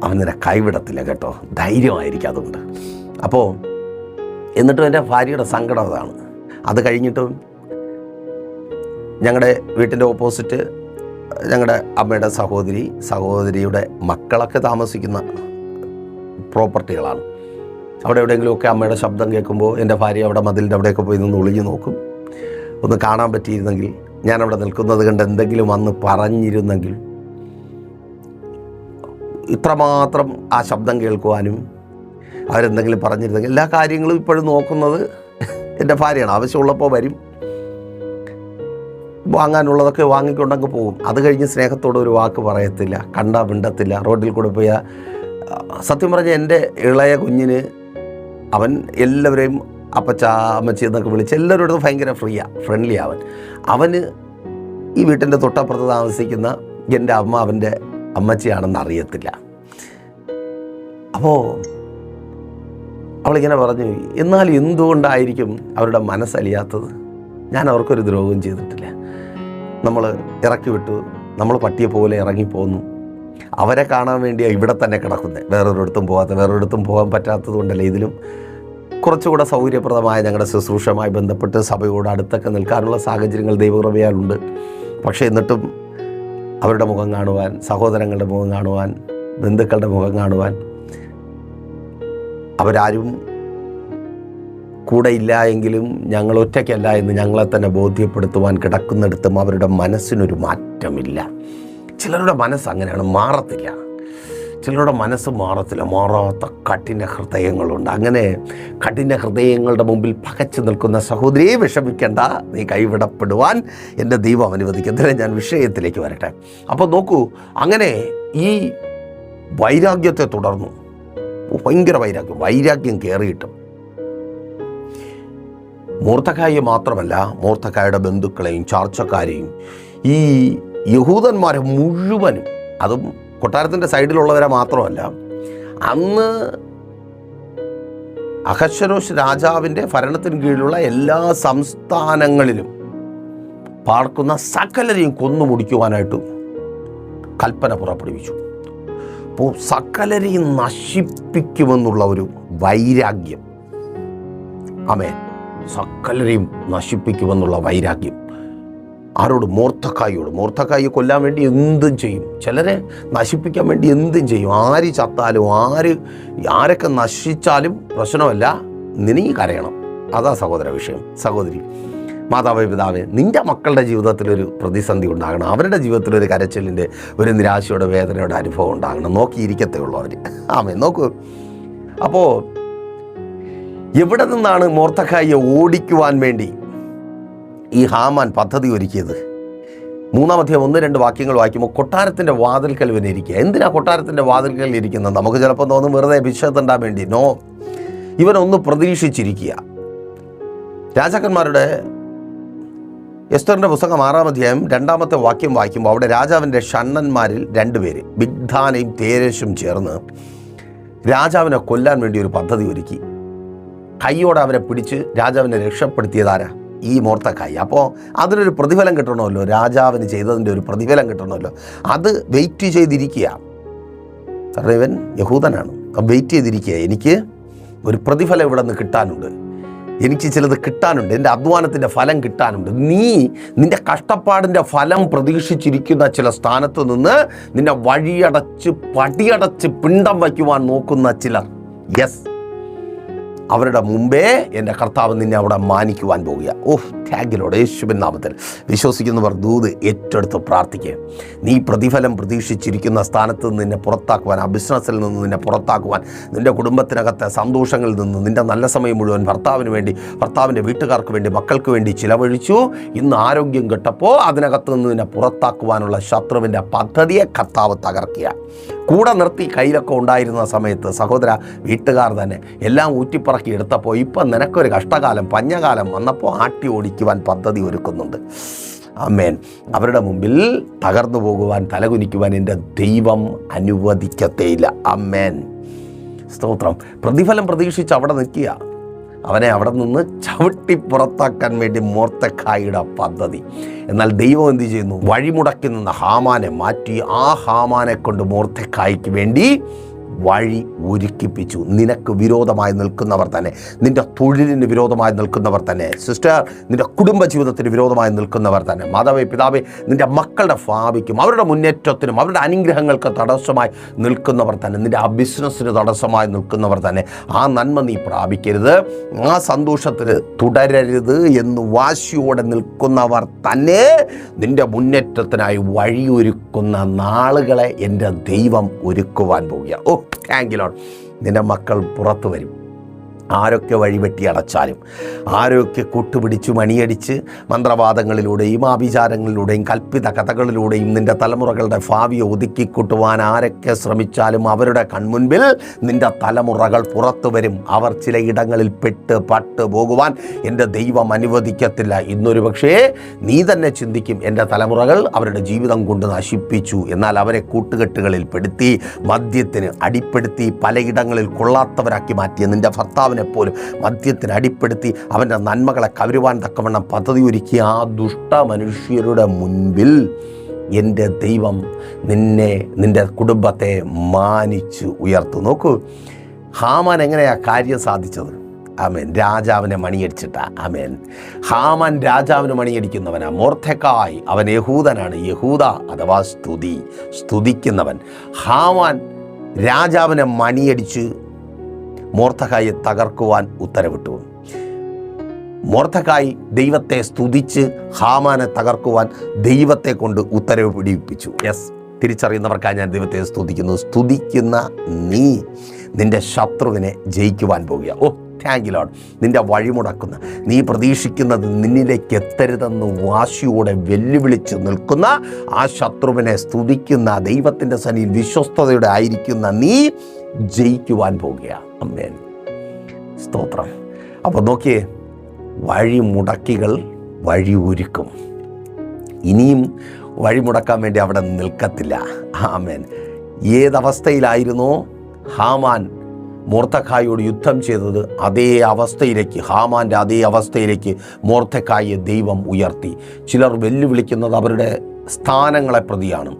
അവൻ നിന്നെ കൈവിടത്തില്ല കേട്ടോ. ധൈര്യമായിരിക്കും അതുകൊണ്ട്. അപ്പോൾ എന്നിട്ടും എൻ്റെ ഭാര്യയുടെ സങ്കടം അതാണ്. അത് കഴിഞ്ഞിട്ടും ഞങ്ങളുടെ വീട്ടിൻ്റെ ഓപ്പോസിറ്റ് ഞങ്ങളുടെ അമ്മയുടെ സഹോദരിയുടെ മക്കളൊക്കെ താമസിക്കുന്ന പ്രോപ്പർട്ടികളാണ്. അവിടെ എവിടെയെങ്കിലുമൊക്കെ അമ്മയുടെ ശബ്ദം കേൾക്കുമ്പോൾ എൻ്റെ ഭാര്യ അവിടെ മതിലിൻ്റെ അവിടെയൊക്കെ പോയി നിന്ന് ഒളിഞ്ഞു നോക്കും. ഒന്ന് കാണാൻ പറ്റിയിരുന്നെങ്കിൽ, ഞാനവിടെ നിൽക്കുന്നത് കണ്ട് എന്തെങ്കിലും വന്ന് പറഞ്ഞിരുന്നെങ്കിൽ, ഇത്രമാത്രം ആ ശബ്ദം കേൾക്കുവാനും അവരെന്തെങ്കിലും പറഞ്ഞിരുന്നെങ്കിൽ. എല്ലാ കാര്യങ്ങളും ഇപ്പോഴും നോക്കുന്നത് എൻ്റെ ഭാര്യയാണ്. ആവശ്യമുള്ളപ്പോൾ വരും, വാങ്ങാനുള്ളതൊക്കെ വാങ്ങിക്കൊണ്ടങ്ങ് പോകും. അത് കഴിഞ്ഞ് സ്നേഹത്തോടെ ഒരു വാക്ക് പറയത്തില്ല, കണ്ടാൽ മിണ്ടത്തില്ല. റോഡിൽ കൂടെ പോയ സത്യം പറഞ്ഞാൽ എൻ്റെ ഇളയ കുഞ്ഞിന് അവൻ എല്ലാവരെയും അപ്പച്ച അമ്മച്ചി എന്നൊക്കെ വിളിച്ച് എല്ലാവരോടും ഭയങ്കര ഫ്രണ്ട്ലി. അവന് ഈ വീട്ടിൻ്റെ തൊട്ടപ്പുറത്ത് താമസിക്കുന്ന എൻ്റെ അമ്മ അവൻ്റെ അമ്മച്ചിയാണെന്ന് അറിയത്തില്ല. അപ്പോൾ അവളിങ്ങനെ പറഞ്ഞു, എന്നാൽ എന്തുകൊണ്ടായിരിക്കും അവരുടെ മനസ്സലിയാത്തത്? ഞാൻ അവർക്കൊരു ദ്രോഹവും ചെയ്തിട്ടില്ല. നമ്മൾ ഇറക്കി വിട്ടു, നമ്മൾ പട്ടിയെ പോലെ ഇറങ്ങിപ്പോന്നു. അവരെ കാണാൻ വേണ്ടിയാണ് ഇവിടെ തന്നെ കിടക്കുന്നത്, വേറൊരിടത്തും പോകാൻ പറ്റാത്തത് കൊണ്ടല്ലേ. ഇതിലും കുറച്ചുകൂടെ സൗകര്യപ്രദമായ ഞങ്ങളുടെ ശുശ്രൂഷയുമായി ബന്ധപ്പെട്ട് സഭയോട് അടുത്തൊക്കെ നിൽക്കാനുള്ള സാഹചര്യങ്ങൾ ദൈവകൃപയാലുണ്ട്. പക്ഷേ എന്നിട്ടും അവരുടെ മുഖം കാണുവാൻ, സഹോദരങ്ങളുടെ മുഖം കാണുവാൻ, ബന്ധുക്കളുടെ മുഖം കാണുവാൻ അവരാരും കൂടെ ഇല്ല എങ്കിലും ഞങ്ങൾ ഒറ്റയ്ക്കല്ല എന്ന് ഞങ്ങളെ തന്നെ ബോധ്യപ്പെടുത്തുവാൻ കിടക്കുന്നിടത്തും അവരുടെ മനസ്സിനൊരു മാറ്റമില്ല. ചിലരുടെ മനസ്സ് അങ്ങനെയാണ്, മാറത്തില്ല. ചിലരുടെ മനസ്സ് മാറാത്ത കഠിന ഹൃദയങ്ങളുണ്ട്. അങ്ങനെ കഠിന ഹൃദയങ്ങളുടെ മുമ്പിൽ പകച്ചു നിൽക്കുന്ന സഹോദരിയെ വിഷമിക്കേണ്ട, നീ കൈവിടപ്പെടുവാൻ എൻ്റെ ദൈവം അനുവദിക്കത്തില്ല. ഞാൻ വിഷയത്തിലേക്ക് വരട്ടെ. അപ്പോൾ നോക്കൂ, അങ്ങനെ ഈ വൈരാഗ്യത്തെ തുടർന്നു. ഭയങ്കര വൈരാഗ്യം കയറിയിട്ടും മൊർദെഖായിയെ മാത്രമല്ല, മൊർദെഖായിയുടെ ബന്ധുക്കളെയും ചാർച്ചക്കാരെയും ഈ യഹൂദന്മാരെ മുഴുവനും, അതും കൊട്ടാരത്തിൻ്റെ സൈഡിലുള്ളവരെ മാത്രമല്ല, അന്ന് അഹശ്വേരോശ് രാജാവിൻ്റെ ഭരണത്തിന് കീഴിലുള്ള എല്ലാ സംസ്ഥാനങ്ങളിലും പാർക്കുന്ന സകലരെയും കൊന്നുമുടിക്കുവാനായിട്ട് കൽപ്പന പുറപ്പെടുവിച്ചു. അപ്പോൾ സകലരെയും നശിപ്പിക്കുമെന്നുള്ള ഒരു വൈരാഗ്യം, ആമേൻ, സകലരെയും നശിപ്പിക്കുമെന്നുള്ള വൈരാഗ്യം. ആരോട്? മൊർദെഖായിയോട്. മൊർദെഖായിയെ കൊല്ലാൻ വേണ്ടി എന്തും ചെയ്യും, ചിലരെ നശിപ്പിക്കാൻ വേണ്ടി എന്തും ചെയ്യും. ആര് ചത്താലും ആരൊക്കെ നശിച്ചാലും പ്രശ്നമല്ല, നീ കരയണം. അതാ സഹോദര വിഷയം. സഹോദരി, മാതാവേ, പിതാവേ, നിൻ്റെ മക്കളുടെ ജീവിതത്തിലൊരു പ്രതിസന്ധി ഉണ്ടാകണം, അവരുടെ ജീവിതത്തിലൊരു കരച്ചിലിൻ്റെ, ഒരു നിരാശയുടെ, വേദനയുടെ അനുഭവം ഉണ്ടാകണം. നോക്കിയിരിക്കത്തേ ഉള്ളൂ അവർ. ആമേ, നോക്കൂ. അപ്പോൾ എവിടെ നിന്നാണ് മൊർദെഖായിയെ ഓടിക്കുവാൻ വേണ്ടി ഈ ഹാമാൻ പദ്ധതി ഒരുക്കിയത്? 3-ാം അധ്യായം 1-2 വാക്യങ്ങൾ വായിക്കുമ്പോൾ കൊട്ടാരത്തിൻ്റെ വാതിൽക്കൽ ഇവൻ ഇരിക്കുക. എന്തിനാ കൊട്ടാരത്തിൻ്റെ വാതിൽക്കൽ ഇരിക്കുന്നത്? നമുക്ക് ചിലപ്പോൾ തോന്നും വെറുതെ വിഷയത്തുണ്ടാൻ വേണ്ടി. നോ, ഇവനൊന്ന് പ്രതീക്ഷിച്ചിരിക്കുക. രാജാക്കന്മാരുടെ എസ്തറിൻ്റെ പുസ്തകം 6-ാം അധ്യായം 2-ാമത്തെ വാക്യം വായിക്കുമ്പോൾ അവിടെ രാജാവിൻ്റെ ഷണ്ഡന്മാരിൽ 2 പേര്, ബിഗ്ധാനയും തേരേശും ചേർന്ന് രാജാവിനെ കൊല്ലാൻ വേണ്ടി ഒരു പദ്ധതി ഒരുക്കി. കൈയോടെ അവരെ പിടിച്ച് രാജാവിനെ രക്ഷപ്പെടുത്തിയതാരാ? ഈ മൊർദെഖായി. അപ്പോൾ അതിനൊരു പ്രതിഫലം കിട്ടണമല്ലോ, രാജാവിന് ചെയ്തതിൻ്റെ ഒരു പ്രതിഫലം കിട്ടണമല്ലോ. അത് വെയിറ്റ് ചെയ്തിരിക്കുക. കാരണം ഇവൻ യഹൂദനാണ്, വെയിറ്റ് ചെയ്തിരിക്കുക. എനിക്ക് ഒരു പ്രതിഫലം ഇവിടെ നിന്ന് കിട്ടാനുണ്ട്, എനിക്ക് ചിലത് കിട്ടാനുണ്ട്, എൻ്റെ അധ്വാനത്തിൻ്റെ ഫലം കിട്ടാനുണ്ട്. നിൻ്റെ കഷ്ടപ്പാടിൻ്റെ ഫലം പ്രതീക്ഷിച്ചിരിക്കുന്ന ചില സ്ഥാനത്ത് നിന്ന് നിന്നെ വഴിയടച്ച് പടിയടച്ച് പിണ്ടം വയ്ക്കുവാൻ നോക്കുന്ന ചിലർ, യെസ്, അവരുടെ മുമ്പേ എൻ്റെ കർത്താവ് നിന്നെ അവിടെ മാനിക്കുവാൻ പോവുക. ത്യാഗിലോട് യേശുവിൻ നാമത്തിൽ വിശ്വസിക്കുന്നവർ ദൂത് ഏറ്റെടുത്ത് പ്രാർത്ഥിക്കുക. നീ പ്രതിഫലം പ്രതീക്ഷിച്ചിരിക്കുന്ന സ്ഥാനത്ത് നിന്ന് നിന്നെ പുറത്താക്കുവാൻ, ആ ബിസിനസ്സിൽ നിന്ന് നിന്നെ പുറത്താക്കുവാൻ, നിൻ്റെ കുടുംബത്തിനകത്തെ സന്തോഷങ്ങളിൽ നിന്ന്, നിൻ്റെ നല്ല സമയം മുഴുവൻ ഭർത്താവിന് വേണ്ടി, ഭർത്താവിൻ്റെ വീട്ടുകാർക്ക് വേണ്ടി, മക്കൾക്ക് വേണ്ടി ചിലവഴിച്ചു. ഇന്ന് ആരോഗ്യം കിട്ടപ്പോൾ അതിനകത്ത് നിന്ന് നിന്നെ പുറത്താക്കുവാനുള്ള ശത്രുവിൻ്റെ പദ്ധതിയെ കർത്താവ് തകർക്കുക. കൂടെ നിർത്തി കയ്യിലൊക്കെ ഉണ്ടായിരുന്ന സമയത്ത് സഹോദര, വീട്ടുകാർ തന്നെ എല്ലാം ഊറ്റിപ്പറക്കി എടുത്തപ്പോൾ ഇപ്പം നിനക്കൊരു കഷ്ടകാലം, പഞ്ഞകാലം വന്നപ്പോൾ ആട്ടി ഓടിക്കുവാൻ പദ്ധതി ഒരുക്കുന്നുണ്ട്. ആമേൻ. അവരുടെ മുമ്പിൽ തകർന്നു പോകുവാൻ, തലകുനിക്കുവാൻ എൻ്റെ ദൈവം അനുവദിക്കത്തേയില്ല. ആമേൻ. സ്തോത്രം. പ്രതിഫലം പ്രതീക്ഷിച്ച് അവിടെ നിൽക്കുക. അവനെ അവിടെ നിന്ന് ചവിട്ടി പുറത്താക്കാൻ വേണ്ടി മൊർദെഖായിയുടെ പദ്ധതി. എന്നാൽ ദൈവം എന്ത് ചെയ്യുന്നു? വഴിമുടക്കി നിന്ന ഹാമാനെ മാറ്റി ആ ഹാമാനെ കൊണ്ട് മൊർദെഖായിക്ക് വേണ്ടി വഴി ഒരുക്കിപ്പിച്ചു. നിനക്ക് വിരോധമായി നിൽക്കുന്നവർ തന്നെ, നിൻ്റെ തൊഴിലിന് വിരോധമായി നിൽക്കുന്നവർ തന്നെ, സിസ്റ്റർ, നിൻ്റെ കുടുംബജീവിതത്തിന് വിരോധമായി നിൽക്കുന്നവർ തന്നെ, മാതാവേ, പിതാവേ, നിൻ്റെ മക്കളുടെ ഭാവിക്കും അവരുടെ മുന്നേറ്റത്തിനും അവരുടെ അനുഗ്രഹങ്ങൾക്ക് തടസ്സമായി നിൽക്കുന്നവർ തന്നെ, നിൻ്റെ ആ ബിസിനസ്സിന് തടസ്സമായി നിൽക്കുന്നവർ തന്നെ, ആ നന്മ നീ പ്രാപിക്കരുത്, ആ സന്തോഷത്തിന് തുടരരുത് എന്ന് വാശിയോടെ നിൽക്കുന്നവർ തന്നെ നിൻ്റെ മുന്നേറ്റത്തിനായി വഴിയൊരുക്കുന്ന നാളുകളെ എൻ്റെ ദൈവം ഒരുക്കുവാൻ പോകുക. Thank you Lord. നിൻ്റെ മക്കൾ പുറത്തു വരും. ആരൊക്കെ വഴിവെട്ടി അടച്ചാലും, ആരൊക്കെ കൂട്ടുപിടിച്ചു മണിയടിച്ച് മന്ത്രവാദങ്ങളിലൂടെയും ആഭിചാരങ്ങളിലൂടെയും കൽപ്പിത കഥകളിലൂടെയും നിൻ്റെ തലമുറകളുടെ ഭാവിയെ ഒതുക്കിക്കൂട്ടുവാൻ ആരൊക്കെ ശ്രമിച്ചാലും അവരുടെ കൺമുൻപിൽ നിൻ്റെ തലമുറകൾ പുറത്തു വരും. അവർ ചില ഇടങ്ങളിൽ പട്ട് പോകുവാൻ എൻ്റെ ദൈവം അനുവദിക്കത്തില്ല. ഇന്നൊരു പക്ഷേ നീ തന്നെ ചിന്തിക്കും, എൻ്റെ തലമുറകൾ അവരുടെ ജീവിതം കൊണ്ട് നശിപ്പിച്ചു. എന്നാൽ അവരെ കൂട്ടുകെട്ടുകളിൽ പെടുത്തി, മദ്യത്തിന് അടിപ്പെടുത്തി, പലയിടങ്ങളിൽ കൊള്ളാത്തവരാക്കി മാറ്റിയ നിൻ്റെ ഭർത്താവിനെ പോലും മദ്യത്തിന് അടിപ്പെടുത്തി അവൻ്റെ നന്മകളെ കവരുവാൻ തക്കവണ്ണം പദ്ധതി ഒരുക്കിയ ആ ദുഷ്ട മനുഷ്യരുടെ മുൻപിൽ എൻ്റെ ദൈവം നിൻ്റെ കുടുംബത്തെ മാനിച്ച് ഉയർത്തും. നോക്കൂ, ഹാമാൻ എങ്ങനെയാണ് കാര്യം സാധിച്ചത്? ആമേൻ. രാജാവിനെ മണിയടിച്ചിട്ടാ. ആമേൻ. ഹാമാൻ രാജാവിന് മണിയടിക്കുന്നവനാ. മൊർദെഖായി അവൻ യഹൂദനാണ്. യഹൂദ അഥവാ സ്തുതിക്കുന്നവൻ. ഹാമാൻ രാജാവിനെ മണിയടിച്ച് മൊർദെഖായിയെ തകർക്കുവാൻ ഉത്തരവിട്ടു. മൊർദെഖായി ദൈവത്തെ സ്തുതിച്ച് ഹാമാനെ തകർക്കുവാൻ ദൈവത്തെ കൊണ്ട് ഉത്തരവ് പിടിപ്പിച്ചു. യെസ്, തിരിച്ചറിയുന്നവർക്കായി ഞാൻ ദൈവത്തെ സ്തുതിക്കുന്നു. സ്തുതിക്കുന്ന നീ നിൻ്റെ ശത്രുവിനെ ജയിക്കുവാൻ പോകുക. Thank you Lord. നിൻ്റെ വഴിമുടക്കുന്ന, നീ പ്രതീക്ഷിക്കുന്നത് നിന്നിലേക്ക് എത്തരുതെന്ന് വാശിയോടെ വെല്ലുവിളിച്ച് നിൽക്കുന്ന ആ ശത്രുവിനെ സ്തുതിക്കുന്ന, ദൈവത്തിൻ്റെ സന്നിധിയിൽ വിശ്വസ്തയോടെ ആയിരിക്കുന്ന നീ ജയിക്കുവാൻ പോകുക. ആമേൻ. സ്തോത്രം. അപ്പോൾ നോക്കിയേ, വഴിമുടക്കികൾ വഴി ഒരുക്കും. ഇനിയും വഴിമുടക്കാൻ വേണ്ടി അവിടെ നിൽക്കത്തില്ല. ആമേൻ. ഏതവസ്ഥയിലായിരുന്നോ ഹാമാൻ മൊർദെഖായിയോട് യുദ്ധം ചെയ്തത്, ഹാമാൻ്റെ അതേ അവസ്ഥയിലേക്ക് മൊർദെഖായിയെ ദൈവം ഉയർത്തി. ചിലർ വെല്ലുവിളിക്കുന്നത് അവരുടെ സ്ഥാനങ്ങളെ പ്രതിയാണ്.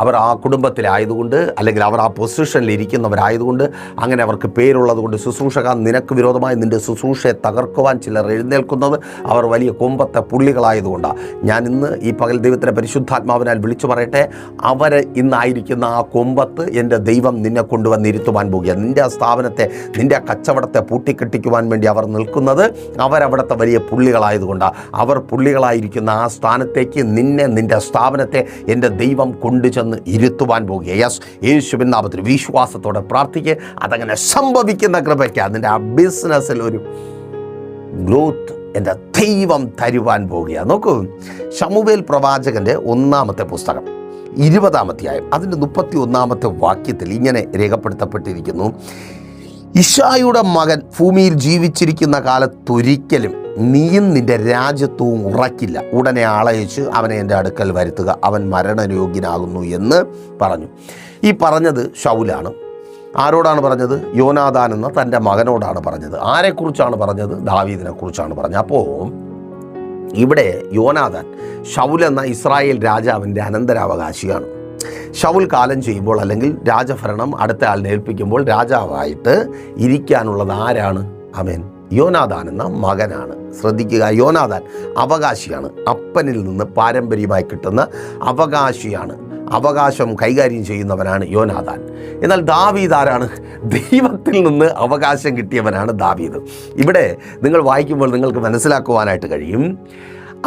അവർ ആ കുടുംബത്തിലായതുകൊണ്ട്, അല്ലെങ്കിൽ അവർ ആ പൊസിഷനിൽ ഇരിക്കുന്നവരായതുകൊണ്ട്, അങ്ങനെ അവർക്ക് പേരുള്ളത് കൊണ്ട്, ശുശ്രൂഷക നിനക്ക് വിരോധമായി നിൻ്റെ ശുശ്രൂഷയെ തകർക്കുവാൻ ചിലർ എഴുന്നേൽക്കുന്നത് അവർ വലിയ കൊമ്പത്തെ പുള്ളികളായതുകൊണ്ടാണ്. ഞാൻ ഇന്ന് ഈ പകൽ ദൈവത്തിൻ്റെ പരിശുദ്ധാത്മാവിനാൽ വിളിച്ചു പറയട്ടെ, അവർ ഇന്നായിരിക്കുന്ന ആ കൊമ്പത്ത് എൻ്റെ ദൈവം നിന്നെ കൊണ്ടുവന്നിരുത്തുവാൻ പോകുക. നിൻ്റെ സ്ഥാപനത്തെ, നിൻ്റെ കച്ചവടത്തെ പൂട്ടിക്കെട്ടിക്കുവാൻ വേണ്ടി അവർ നിൽക്കുന്നത് അവരവിടുത്തെ വലിയ പുള്ളികളായതുകൊണ്ടാണ്. അവർ പുള്ളികളായിരിക്കുന്ന ആ സ്ഥാനത്തേക്ക് നിൻ്റെ സ്ഥാപനത്തെ എൻ്റെ ദൈവം കൊണ്ടുചെന്ന് ഇരുത്തുവാൻ പോകുക. യെസ്, യേശുവിൻ നാമത്തിൽ വിശ്വാസത്തോടെ പ്രാർത്ഥിക്കുക. അതങ്ങനെ സംഭവിക്കുന്ന കൃപയ്ക്ക് നിൻ്റെ ആ ബിസിനസ്സിൽ ഒരു ഗ്രോത്ത് എൻ്റെ ദൈവം തരുവാൻ പോകുക. നോക്കൂ, ശമൂവേൽ പ്രവാചകൻ്റെ 1-ാമത്തെ പുസ്തകം 20-ാം അധ്യായം അതിൻ്റെ 31-ാമത്തെ വാക്യത്തിൽ ഇങ്ങനെ രേഖപ്പെടുത്തപ്പെട്ടിരിക്കുന്നു: ഇശായിയുടെ മകൻ ഭൂമിയിൽ ജീവിച്ചിരിക്കുന്ന കാലത്തൊരിക്കലും നീയും നിൻ്റെ രാജ്യത്വവും ഉറക്കില്ല. ഉടനെ ആളയച്ച് അവനെ എൻ്റെ അടുക്കൽ വരുത്തുക, അവൻ മരണയോഗ്യനാകുന്നു എന്ന് പറഞ്ഞു. ഈ പറഞ്ഞത് ശൗലാണ്. ആരോടാണ് പറഞ്ഞത്? യോനാഥാൻ എന്ന തൻ്റെ മകനോടാണ് പറഞ്ഞത്. ആരെക്കുറിച്ചാണ് പറഞ്ഞത്? ദാവീദിനെ കുറിച്ചാണ് പറഞ്ഞത്. അപ്പോൾ ഇവിടെ യോനാഥാൻ ശൗൽ എന്ന ഇസ്രായേൽ രാജാവിൻ്റെ അനന്തരാവകാശിയാണ്. ശൗൽ കാലം ചെയ്യുമ്പോൾ, അല്ലെങ്കിൽ രാജഭരണം അടുത്ത ആളിനെ ഏൽപ്പിക്കുമ്പോൾ രാജാവായിട്ട് ഇരിക്കാനുള്ളത് ആരാണ്? ആമേൻ, യോനാഥാൻ എന്ന മകനാണ്. ശ്രദ്ധിക്കുക, യോനാഥാൻ അവകാശിയാണ്. അപ്പനിൽ നിന്ന് പാരമ്പര്യമായി കിട്ടുന്ന അവകാശിയാണ്. അവകാശം കൈകാര്യം ചെയ്യുന്നവനാണ് യോനാഥാൻ. എന്നാൽ ദാവീദ് ആരാണ്? ദൈവത്തിൽ നിന്ന് അവകാശം കിട്ടിയവനാണ് ദാവീദ്. ഇവിടെ നിങ്ങൾ വായിക്കുമ്പോൾ നിങ്ങൾക്ക് മനസ്സിലാക്കുവാനായിട്ട് കഴിയും,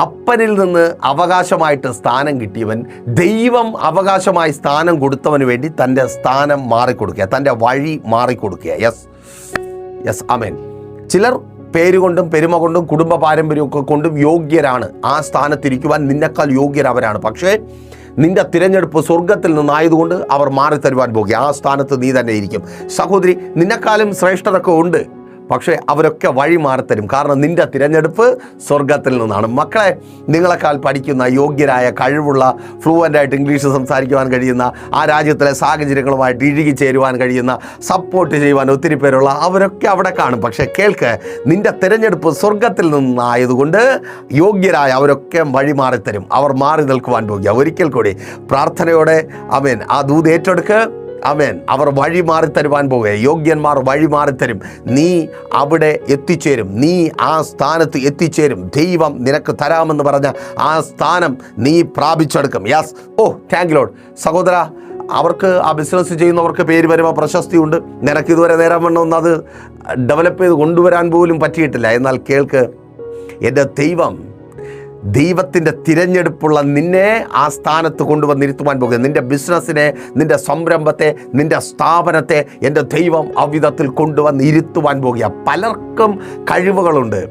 അപ്പനിൽ നിന്ന് അവകാശമായിട്ട് സ്ഥാനം കിട്ടിയവൻ ദൈവം അവകാശമായി സ്ഥാനം കൊടുത്തവന് വേണ്ടി തൻ്റെ സ്ഥാനം മാറിക്കൊടുക്കുക, തൻ്റെ വഴി മാറിക്കൊടുക്കുക. യെസ്, ആമേൻ. ചിലർ പേരുകൊണ്ടും പെരുമ കൊണ്ടും കുടുംബ പാരമ്പര്യമൊക്കെ കൊണ്ടും യോഗ്യരാണ്. ആ സ്ഥാനത്തിരിക്കുവാൻ നിന്നെക്കാൾ യോഗ്യരവരാണ്. പക്ഷേ നിന്റെ തിരഞ്ഞെടുപ്പ് സ്വർഗത്തിൽ നിന്നായതുകൊണ്ട് അവർ മാറിത്തരുവാൻ പോകുക. ആ സ്ഥാനത്ത് നീ തന്നെ ഇരിക്കും. സഹോദരി, നിന്നെക്കാളും ശ്രേഷ്ഠരൊക്കെ ഉണ്ട്, പക്ഷേ അവരൊക്കെ വഴി മാറിത്തരും. കാരണം നിൻ്റെ തിരഞ്ഞെടുപ്പ് സ്വർഗത്തിൽ നിന്നാണ്. മക്കളെ, നിങ്ങളെക്കാൾ പഠിക്കുന്ന യോഗ്യരായ, കഴിവുള്ള, ഫ്ലുവൻ്റായിട്ട് ഇംഗ്ലീഷ് സംസാരിക്കുവാൻ കഴിയുന്ന, ആ രാജ്യത്തിലെ സാഹചര്യങ്ങളുമായിട്ട് ഇഴുകി ചേരുവാൻ കഴിയുന്ന, സപ്പോർട്ട് ചെയ്യുവാൻ ഒത്തിരി പേരുള്ള അവരൊക്കെ അവിടെ കാണും. പക്ഷേ കേൾക്ക്, നിൻ്റെ തിരഞ്ഞെടുപ്പ് സ്വർഗത്തിൽ നിന്നായതുകൊണ്ട് യോഗ്യരായ അവരൊക്കെ വഴി മാറിത്തരും. അവർ മാറി നിൽക്കുവാൻ പോകുക. ഒരിക്കൽ കൂടി പ്രാർത്ഥനയോടെ ആമേൻ ആ ദൂത് ഏറ്റെടുക്ക്. ആമേൻ. അവർ വഴി മാറിത്തരുവാൻ പോകുക. യോഗ്യന്മാർ വഴി മാറിത്തരും. നീ അവിടെ എത്തിച്ചേരും. നീ ആ സ്ഥാനത്ത് എത്തിച്ചേരും. ദൈവം നിനക്ക് തരാമെന്ന് പറഞ്ഞ ആ സ്ഥാനം നീ പ്രാപിച്ചെടുക്കും. യെസ്. Thank you Lord. സഹോദര, അവർക്ക് ആ ബിസിനസ് ചെയ്യുന്നവർക്ക് പേര് വരുമ്പോൾ പ്രശസ്തിയുണ്ട്. നിനക്ക് ഇതുവരെ നേരം വേണമെന്ന് അത് ഡെവലപ്പ് ചെയ്ത് കൊണ്ടുവരാൻ പോലും പറ്റിയിട്ടില്ല. എന്നാൽ കേൾക്ക്, എൻ്റെ ദൈവത്തിൻ്റെ തിരഞ്ഞെടുപ്പുള്ള നിന്നെ ആ സ്ഥാനത്ത് കൊണ്ടുവന്നിരുത്തുവാൻ പോകുക. നിൻ്റെ ബിസിനസ്സിനെ, നിൻ്റെ സംരംഭത്തെ, നിൻ്റെ സ്ഥാപനത്തെ എൻ്റെ ദൈവം അവിധത്തിൽ കൊണ്ടുവന്നിരുത്തുവാൻ പോകുക. പലർക്കും കഴിവുകളുണ്ട്,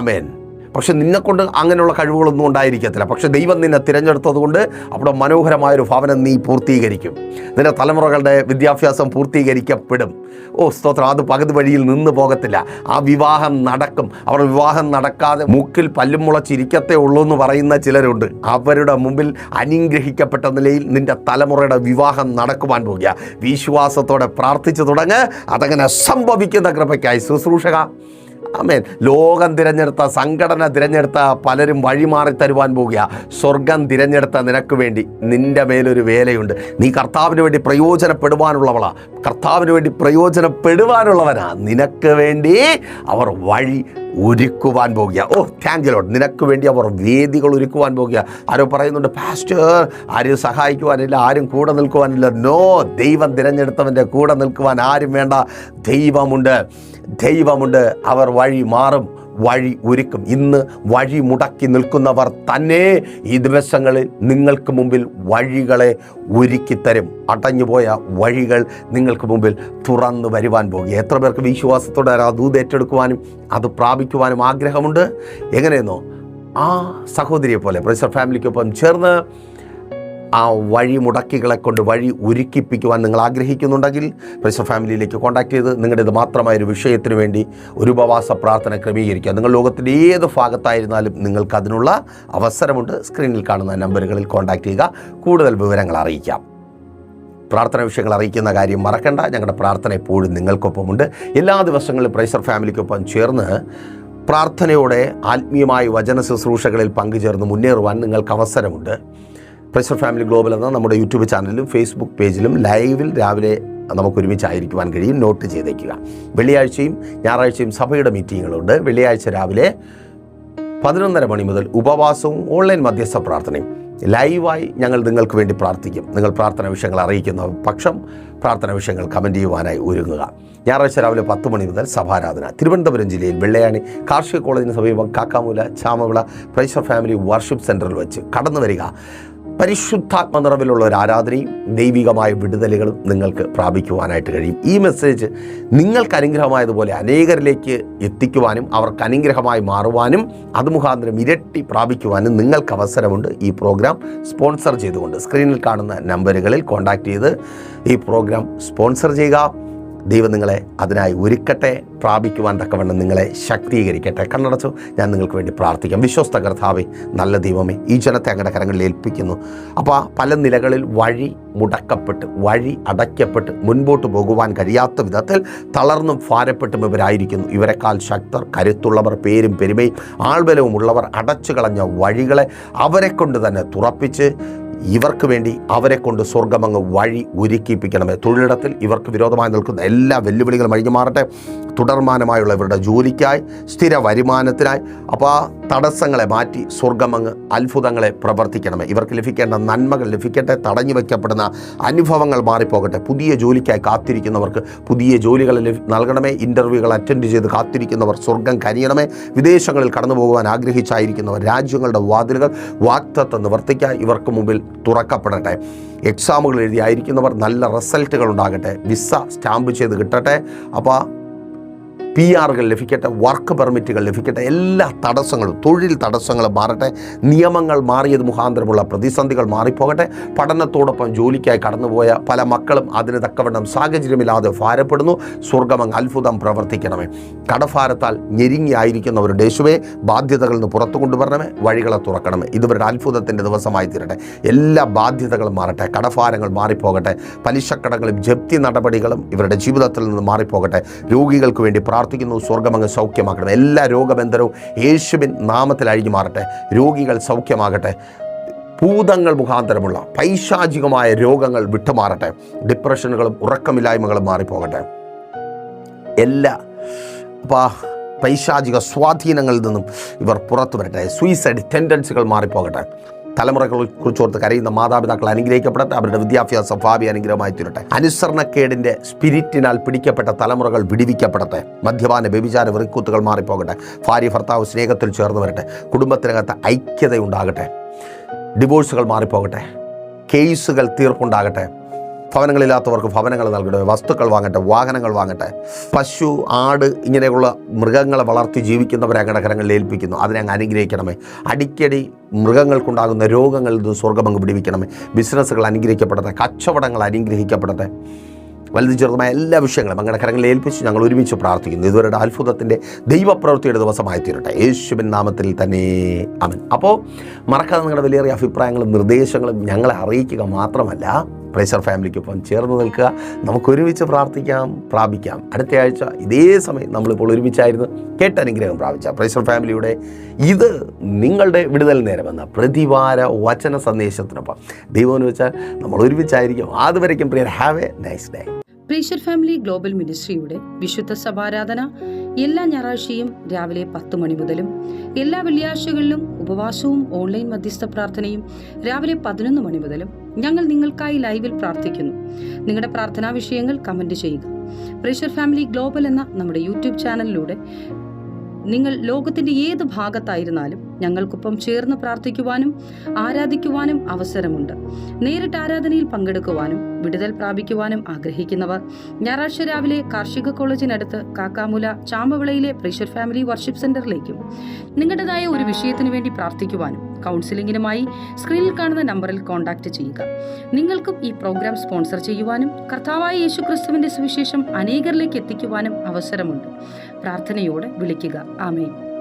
ആമേൻ. പക്ഷെ നിന്നെക്കൊണ്ട് അങ്ങനെയുള്ള കഴിവുകളൊന്നും ഉണ്ടായിരിക്കത്തില്ല. പക്ഷെ ദൈവം നിന്നെ തിരഞ്ഞെടുത്തത് കൊണ്ട് അവിടെ മനോഹരമായൊരു ഭവനം നീ പൂർത്തീകരിക്കും. നിൻ്റെ തലമുറകളുടെ വിദ്യാഭ്യാസം പൂർത്തീകരിക്കപ്പെടും. സ്തോത്രം. അത് പകുതി വഴിയിൽ നിന്ന് പോകത്തില്ല. ആ വിവാഹം നടക്കും. അവർ വിവാഹം നടക്കാതെ മൂക്കിൽ പല്ലും മുളച്ചിരിക്കത്തേ ഉള്ളൂ എന്ന് പറയുന്ന ചിലരുണ്ട്. അവരുടെ മുമ്പിൽ അനുഗ്രഹിക്കപ്പെട്ട നിലയിൽ നിൻ്റെ തലമുറയുടെ വിവാഹം നടക്കുവാൻ പോകുക. വിശ്വാസത്തോടെ പ്രാർത്ഥിച്ചു തുടങ്ങ്. അതങ്ങനെ സംഭവിക്കുന്ന കൃപയ്ക്കായി ശുശ്രൂഷക. ആമേൻ. ലോകം തിരഞ്ഞെടുത്ത, സംഘടന തിരഞ്ഞെടുത്ത പലരും വഴിമാറി തരുവാൻ പോകുക. സ്വർഗം തിരഞ്ഞെടുത്ത നിനക്ക് വേണ്ടി നിൻ്റെ മേലൊരു വേലയുണ്ട്. നീ കർത്താവിന് വേണ്ടി പ്രയോജനപ്പെടുവാനുള്ളവളാ. കർത്താവിന് വേണ്ടി പ്രയോജനപ്പെടുവാനുള്ളവനാ. നിനക്ക് വേണ്ടി അവർ വഴി ഒരുക്കുവാൻ പോകുക. Thank you Lord. നിനക്ക് വേണ്ടി അവർ വേദികൾ ഒരുക്കുവാൻ പോകുക. ആരോ പറയുന്നുണ്ട്, പാസ്റ്റർ, ആരും സഹായിക്കുവാനില്ല, ആരും കൂടെ നിൽക്കുവാനില്ല. നോ, ദൈവം തിരഞ്ഞെടുത്തവൻ്റെ കൂടെ നിൽക്കുവാൻ ആരും വേണ്ട. ദൈവമുണ്ട്. അവർ വഴി മാറും, വഴി ഒരുക്കും. ഇന്ന് വഴി മുടക്കി നിൽക്കുന്നവർ തന്നെ ഈ ദിവസങ്ങളിൽ നിങ്ങൾക്ക് മുമ്പിൽ വഴികളെ ഒരുക്കിത്തരും. അടഞ്ഞുപോയ വഴികൾ നിങ്ങൾക്ക് മുമ്പിൽ തുറന്നു വരുവാൻ പോകുക. എത്ര പേർക്ക് വിശ്വാസത്തോടെ ആ ദൂത് ഏറ്റെടുക്കുവാനും അത് പ്രാപിക്കുവാനും ആഗ്രഹമുണ്ട്? എങ്ങനെയെന്നോ, ആ സഹോദരിയെ പോലെ പ്രൈസർ ഫാമിലിക്കൊപ്പം ചേർന്ന് ആ വഴി മുടക്കികളെ കൊണ്ട് വഴി ഒരുക്കിപ്പിക്കുവാൻ നിങ്ങൾ ആഗ്രഹിക്കുന്നുണ്ടെങ്കിൽ പ്രൈസർ ഫാമിലിയിലേക്ക് കോൺടാക്ട് ചെയ്ത് നിങ്ങളുടെ ഇത് മാത്രമായൊരു വിഷയത്തിന് വേണ്ടി ഒരു ഉപവാസ പ്രാർത്ഥന ക്രമീകരിക്കുക. നിങ്ങൾ ലോകത്തിൻ്റെ ഏത് ഭാഗത്തായിരുന്നാലും നിങ്ങൾക്ക് അതിനുള്ള അവസരമുണ്ട്. സ്ക്രീനിൽ കാണുന്ന നമ്പറുകളിൽ കോൺടാക്ട് ചെയ്യുക. കൂടുതൽ വിവരങ്ങൾ അറിയിക്കാം. പ്രാർത്ഥന വിഷയങ്ങൾ അറിയിക്കുന്ന കാര്യം മറക്കണ്ട. ഞങ്ങളുടെ പ്രാർത്ഥന എപ്പോഴും നിങ്ങൾക്കൊപ്പമുണ്ട്. എല്ലാ ദിവസങ്ങളിലും പ്രൈസർ ഫാമിലിക്കൊപ്പം ചേർന്ന് പ്രാർത്ഥനയോടെ ആത്മീയമായ വചന ശുശ്രൂഷകളിൽ പങ്കുചേർന്ന് മുന്നേറുവാൻ നിങ്ങൾക്ക് അവസരമുണ്ട്. പ്രൈസർ ഫാമിലി ഗ്ലോബൽ എന്ന നമ്മുടെ യൂട്യൂബ് ചാനലിലും ഫേസ്ബുക്ക് പേജിലും ലൈവിൽ രാവിലെ നമുക്കൊരുമിച്ചായിരിക്കുവാൻ കഴിയും. നോട്ട് ചെയ്തേക്കുക. വെള്ളിയാഴ്ചയും ഞായറാഴ്ചയും സഭയുടെ മീറ്റിങ്ങുകളുണ്ട്. വെള്ളിയാഴ്ച രാവിലെ 11:30 മണി മുതൽ ഉപവാസവും ഓൺലൈൻ മധ്യസ്ഥ പ്രാർത്ഥനയും ലൈവായി ഞങ്ങൾ നിങ്ങൾക്ക് വേണ്ടി പ്രാർത്ഥിക്കും. നിങ്ങൾ പ്രാർത്ഥന വിഷയങ്ങൾ അറിയിക്കുന്ന പക്ഷം പ്രാർത്ഥന വിഷയങ്ങൾ കമൻറ്റ് ചെയ്യുവാനായി ഒരുങ്ങുക. ഞായറാഴ്ച രാവിലെ 10 മണി മുതൽ സഭാരാധന. തിരുവനന്തപുരം ജില്ലയിൽ വെള്ളയാണി കാർഷിക കോളേജിന് സമീപം കാക്കാമൂല ചാമവിള പ്രൈസർ ഫാമിലി വർഷിപ്പ് സെൻറ്ററിൽ വെച്ച് കടന്നു വരിക. പരിശുദ്ധാത്മ നിറവിലുള്ള ഒരു ആരാധനയും ദൈവികമായ വിടുതലുകളും നിങ്ങൾക്ക് പ്രാപിക്കുവാനായിട്ട് കഴിയും. ഈ മെസ്സേജ് നിങ്ങൾക്ക് അനുഗ്രഹമായതുപോലെ അനേകരിലേക്ക് എത്തിക്കുവാനും അവർക്ക് അനുഗ്രഹമായി മാറുവാനും അത് മുഖാന്തരം ഇരട്ടി പ്രാപിക്കുവാനും നിങ്ങൾക്ക് അവസരമുണ്ട്. ഈ പ്രോഗ്രാം സ്പോൺസർ ചെയ്തുകൊണ്ട് സ്ക്രീനിൽ കാണുന്ന നമ്പറുകളിൽ കോൺടാക്ട് ചെയ്ത് ഈ പ്രോഗ്രാം സ്പോൺസർ ചെയ്യുക. ദൈവം നിങ്ങളെ അതിനായി ഒരുക്കട്ടെ. പ്രാപിക്കുവാൻ തക്കവണ്ണം നിങ്ങളെ ശക്തീകരിക്കട്ടെ. കണ്ണടച്ചു ഞാൻ നിങ്ങൾക്ക് വേണ്ടി പ്രാർത്ഥിക്കാം. വിശ്വസ്ത കർത്താവേ, നല്ല ദൈവമേ, ഈ ജനത്തെ അങ്ങയുടെ കരങ്ങളിൽ ഏൽപ്പിക്കുന്നു. അപ്പോൾ പല നിലകളിൽ വഴി മുടക്കപ്പെട്ട് വഴി അടയ്ക്കപ്പെട്ട് മുൻപോട്ട് പോകുവാൻ കഴിയാത്ത വിധത്തിൽ തളർന്നും ഭാരപ്പെട്ടും ഇവരായിരിക്കുന്നു. ഇവരെക്കാൾ ശക്തർ, കരുത്തുള്ളവർ, പേരും പെരുമയും ആൾബലവും ഉള്ളവർ അടച്ചു കളഞ്ഞ വഴികളെ അവരെ കൊണ്ട് തന്നെ തുറപ്പിച്ച് ഇവർക്ക് വേണ്ടി അവരെ കൊണ്ട് സ്വർഗമങ്ങ് വഴി ഒരുക്കിപ്പിക്കണമേ. തൊഴിലിടത്തിൽ ഇവർക്ക് വിരോധമായി നിൽക്കുന്ന എല്ലാ വെല്ലുവിളികളും അഴിഞ്ഞു മാറട്ടെ. തുടർമാനമായുള്ള ഇവരുടെ ജോലിക്കായി, സ്ഥിര വരുമാനത്തിനായി അപ്പോൾ ആ തടസ്സങ്ങളെ മാറ്റി സ്വർഗമങ്ങ് അത്ഭുതങ്ങളെ പ്രവർത്തിക്കണമേ. ഇവർക്ക് ലഭിക്കേണ്ട നന്മകൾ ലഭിക്കട്ടെ. തടഞ്ഞു വയ്ക്കപ്പെടുന്ന അനുഭവങ്ങൾ മാറിപ്പോകട്ടെ. പുതിയ ജോലിക്കായി കാത്തിരിക്കുന്നവർക്ക് പുതിയ ജോലികൾ നൽകണമേ. ഇൻ്റർവ്യൂകൾ അറ്റൻഡ് ചെയ്ത് കാത്തിരിക്കുന്നവർ സ്വർഗം കനിയണമേ. വിദേശങ്ങളിൽ കടന്നു പോകുവാൻ ആഗ്രഹിച്ചായിരിക്കുന്നവർ രാജ്യങ്ങളുടെ വാതിലുകൾ വാഗ്ദത്തം നിവർത്തിക്കാൻ ഇവർക്ക് മുമ്പിൽ തുറക്കപ്പെടട്ടെ. എക്സാമുകൾ എഴുതിയായിരിക്കുന്നവർ നല്ല റിസൾട്ടുകൾ ഉണ്ടാകട്ടെ. വിസ സ്റ്റാമ്പ് ചെയ്ത് കിട്ടട്ടെ. അപ്പോൾ PR ലഭിക്കട്ടെ. വർക്ക് പെർമിറ്റുകൾ ലഭിക്കട്ടെ. എല്ലാ തടസ്സങ്ങളും, തൊഴിൽ തടസ്സങ്ങളും മാറട്ടെ. നിയമങ്ങൾ മാറിയത് മുഖാന്തരമുള്ള പ്രതിസന്ധികൾ മാറിപ്പോകട്ടെ. പഠനത്തോടൊപ്പം ജോലിക്കായി കടന്നുപോയ പല മക്കളും അതിന് തക്കവണ്ണം സാഹചര്യമില്ലാതെ ഭാരപ്പെടുന്നു. സ്വർഗമങ്ങ് അത്ഭുതം പ്രവർത്തിക്കണമേ. കടഭാരത്താൽ ഞെരുങ്ങിയായിരിക്കുന്നവരുടെ യേശുവേ, ബാധ്യതകളിൽ നിന്ന് പുറത്തു കൊണ്ടുവരണമേ. വഴികളെ തുറക്കണമേ. ഇതുവരുടെ അത്ഭുതത്തിൻ്റെ ദിവസമായി തീരട്ടെ. എല്ലാ ബാധ്യതകളും മാറട്ടെ. കടഭാരങ്ങൾ മാറിപ്പോകട്ടെ. പലിശക്കടകളും ജപ്തി നടപടികളും ഇവരുടെ ജീവിതത്തിൽ നിന്ന് മാറിപ്പോകട്ടെ. രോഗികൾക്ക് വേണ്ടി പ്രാർത്ഥിക്കുന്നു. സ്വർഗമങ്ങ് സൗഖ്യമാക്കണം. എല്ലാ രോഗബന്ധനവും യേശുവിൻ നാമത്തിൽ അഴിഞ്ഞു മാറട്ടെ. രോഗികൾ സൗഖ്യമാകട്ടെ. ഭൂതങ്ങൾ മുഖാന്തരമുള്ള പൈശാചികമായ രോഗങ്ങൾ വിട്ടുമാറട്ടെ. ഡിപ്രഷനുകളും ഉറക്കമില്ലായ്മകളും മാറിപ്പോകട്ടെ. എല്ലാ പൈശാചിക സ്വാധീനങ്ങളിൽ നിന്നും ഇവർ പുറത്തു വരട്ടെ. സൂയിസൈഡ് ടെൻഡൻസികൾ മാറിപ്പോകട്ടെ. തലമുറകളെ കുറിച്ചോർത്ത് കരയുന്ന മാതാപിതാക്കൾ അനുഗ്രഹിക്കപ്പെടട്ടെ. അവരുടെ വിദ്യാഭ്യാസ ഭാവി അനുഗ്രഹമായി തീരട്ടെ. അനുസരണക്കേടിൻ്റെ സ്പിരിറ്റിനാൽ പിടിക്കപ്പെട്ട തലമുറകൾ വിടിവിക്കപ്പെടട്ടെ. മദ്യപാന വ്യഭിചാര വെറിക്കൂത്തുകൾ മാറിപ്പോകട്ടെ. ഭാര്യ ഭർത്താവ് സ്നേഹത്തിൽ ചേർന്ന് വരട്ടെ. കുടുംബത്തിനകത്ത് ഐക്യതയുണ്ടാകട്ടെ. ഡിവോഴ്സുകൾ മാറിപ്പോകട്ടെ. കേസുകൾ തീർപ്പുണ്ടാകട്ടെ. ഭവനങ്ങളില്ലാത്തവർക്ക് ഭവനങ്ങൾ നൽകട്ടെ. വസ്തുക്കൾ വാങ്ങട്ടെ. വാഹനങ്ങൾ വാങ്ങട്ടെ. പശു, ആട് ഇങ്ങനെയുള്ള മൃഗങ്ങളെ വളർത്തി ജീവിക്കുന്നവരെ അങ്ങയുടെ കരങ്ങളിൽ ഏൽപ്പിക്കുന്നു. അതിനെ അങ്ങ് അനുഗ്രഹിക്കണമേ. അടിക്കടി മൃഗങ്ങൾക്കുണ്ടാകുന്ന രോഗങ്ങളിൽ നിന്ന് സ്വർഗമങ്ങ് പിടിവിക്കണമേ. ബിസിനസ്സുകൾ അനുഗ്രഹിക്കപ്പെടട്ടെ. കച്ചവടങ്ങൾ അനുഗ്രഹിക്കപ്പെടട്ടെ. വലുതും ചെറുതുമായ എല്ലാ വിഷയങ്ങളും അങ്ങയുടെ കരങ്ങളിൽ ഏൽപ്പിച്ച് ഞങ്ങൾ ഒരുമിച്ച് പ്രാർത്ഥിക്കുന്നു. ഇതുവരുടെ അത്ഭുതത്തിൻ്റെ ദൈവപ്രവൃത്തിയുടെ ദിവസമായി തീരട്ടെ. യേശുവിൻ നാമത്തിൽ തന്നെ ആമേൻ. അപ്പോൾ മറക്കാതെ നിങ്ങളുടെ വിലയേറിയ അഭിപ്രായങ്ങളും നിർദ്ദേശങ്ങളും ഞങ്ങളെ അറിയിക്കുക മാത്രമല്ല, പ്രൈസർ ഫാമിലിക്കൊപ്പം ചേർന്ന് നിൽക്കുക. നമുക്കൊരുമിച്ച് പ്രാർത്ഥിക്കാം, പ്രാപിക്കാം. അടുത്ത ആഴ്ച ഇതേ സമയം നമ്മളിപ്പോൾ ഒരുമിച്ചായിരുന്നു കേട്ടനുഗ്രഹം പ്രാപിച്ച പ്രൈസർ ഫാമിലിയുടെ ഇത് നിങ്ങളുടെ വിടുതൽ നേരമെന്ന പ്രതിവാര വചന സന്ദേശത്തിനൊപ്പം ദൈവം എന്ന് വെച്ചാൽ നമ്മൾ ഒരുമിച്ചായിരിക്കും. അതുവരയ്ക്കും പ്രിയർ, have a nice day. Praiser family global മിനിസ്ട്രിയുടെ വിശുദ്ധ സഭാരാധന എല്ലാ ഞായറാഴ്ചയും രാവിലെ 10 മണി മുതലും എല്ലാ വെള്ളിയാഴ്ചകളിലും ഉപവാസവും ഓൺലൈൻ മധ്യസ്ഥ പ്രാർത്ഥനയും രാവിലെ 11 മണി മുതലും ഞങ്ങൾ നിങ്ങൾക്കായി ലൈവിൽ പ്രാർത്ഥിക്കുന്നു. നിങ്ങളുടെ പ്രാർത്ഥനാ വിഷയങ്ങൾ കമൻറ്റ് ചെയ്യുക. പ്രൈസർ ഫാമിലി ഗ്ലോബൽ എന്ന നമ്മുടെ യൂട്യൂബ് ചാനലിലൂടെ നിങ്ങൾ ലോകത്തിന്റെ ഏത് ഭാഗത്തായിരുന്നാലും ഞങ്ങൾക്കൊപ്പം ചേർന്ന് പ്രാർത്ഥിക്കുവാനും ആരാധിക്കുവാനും അവസരമുണ്ട്. നേരിട്ട് ആരാധനയിൽ പങ്കെടുക്കുവാനും വിടുതൽ പ്രാപിക്കുവാനും ആഗ്രഹിക്കുന്നവർ ഞായറാഴ്ച രാവിലെ കാർഷിക കോളേജിനടുത്ത് കാക്കാമുല ചാമ്പവിളയിലെ പ്രൈഷർ ഫാമിലി വർഷിപ്പ് സെന്ററിലേക്കും നിങ്ങളുടേതായ ഒരു വിഷയത്തിനു വേണ്ടി പ്രാർത്ഥിക്കുവാനും കൗൺസിലിംഗിനുമായി സ്ക്രീനിൽ കാണുന്ന നമ്പറിൽ കോൺടാക്ട് ചെയ്യുക. നിങ്ങൾക്കും ഈ പ്രോഗ്രാം സ്പോൺസർ ചെയ്യുവാനും കർത്താവായ യേശുക്രിസ്തുവിന്റെ സുവിശേഷം അനേകരിലേക്ക് എത്തിക്കുവാനും അവസരമുണ്ട്. പ്രാർത്ഥനയോടെ വിളിക്കുക. ആമേൻ.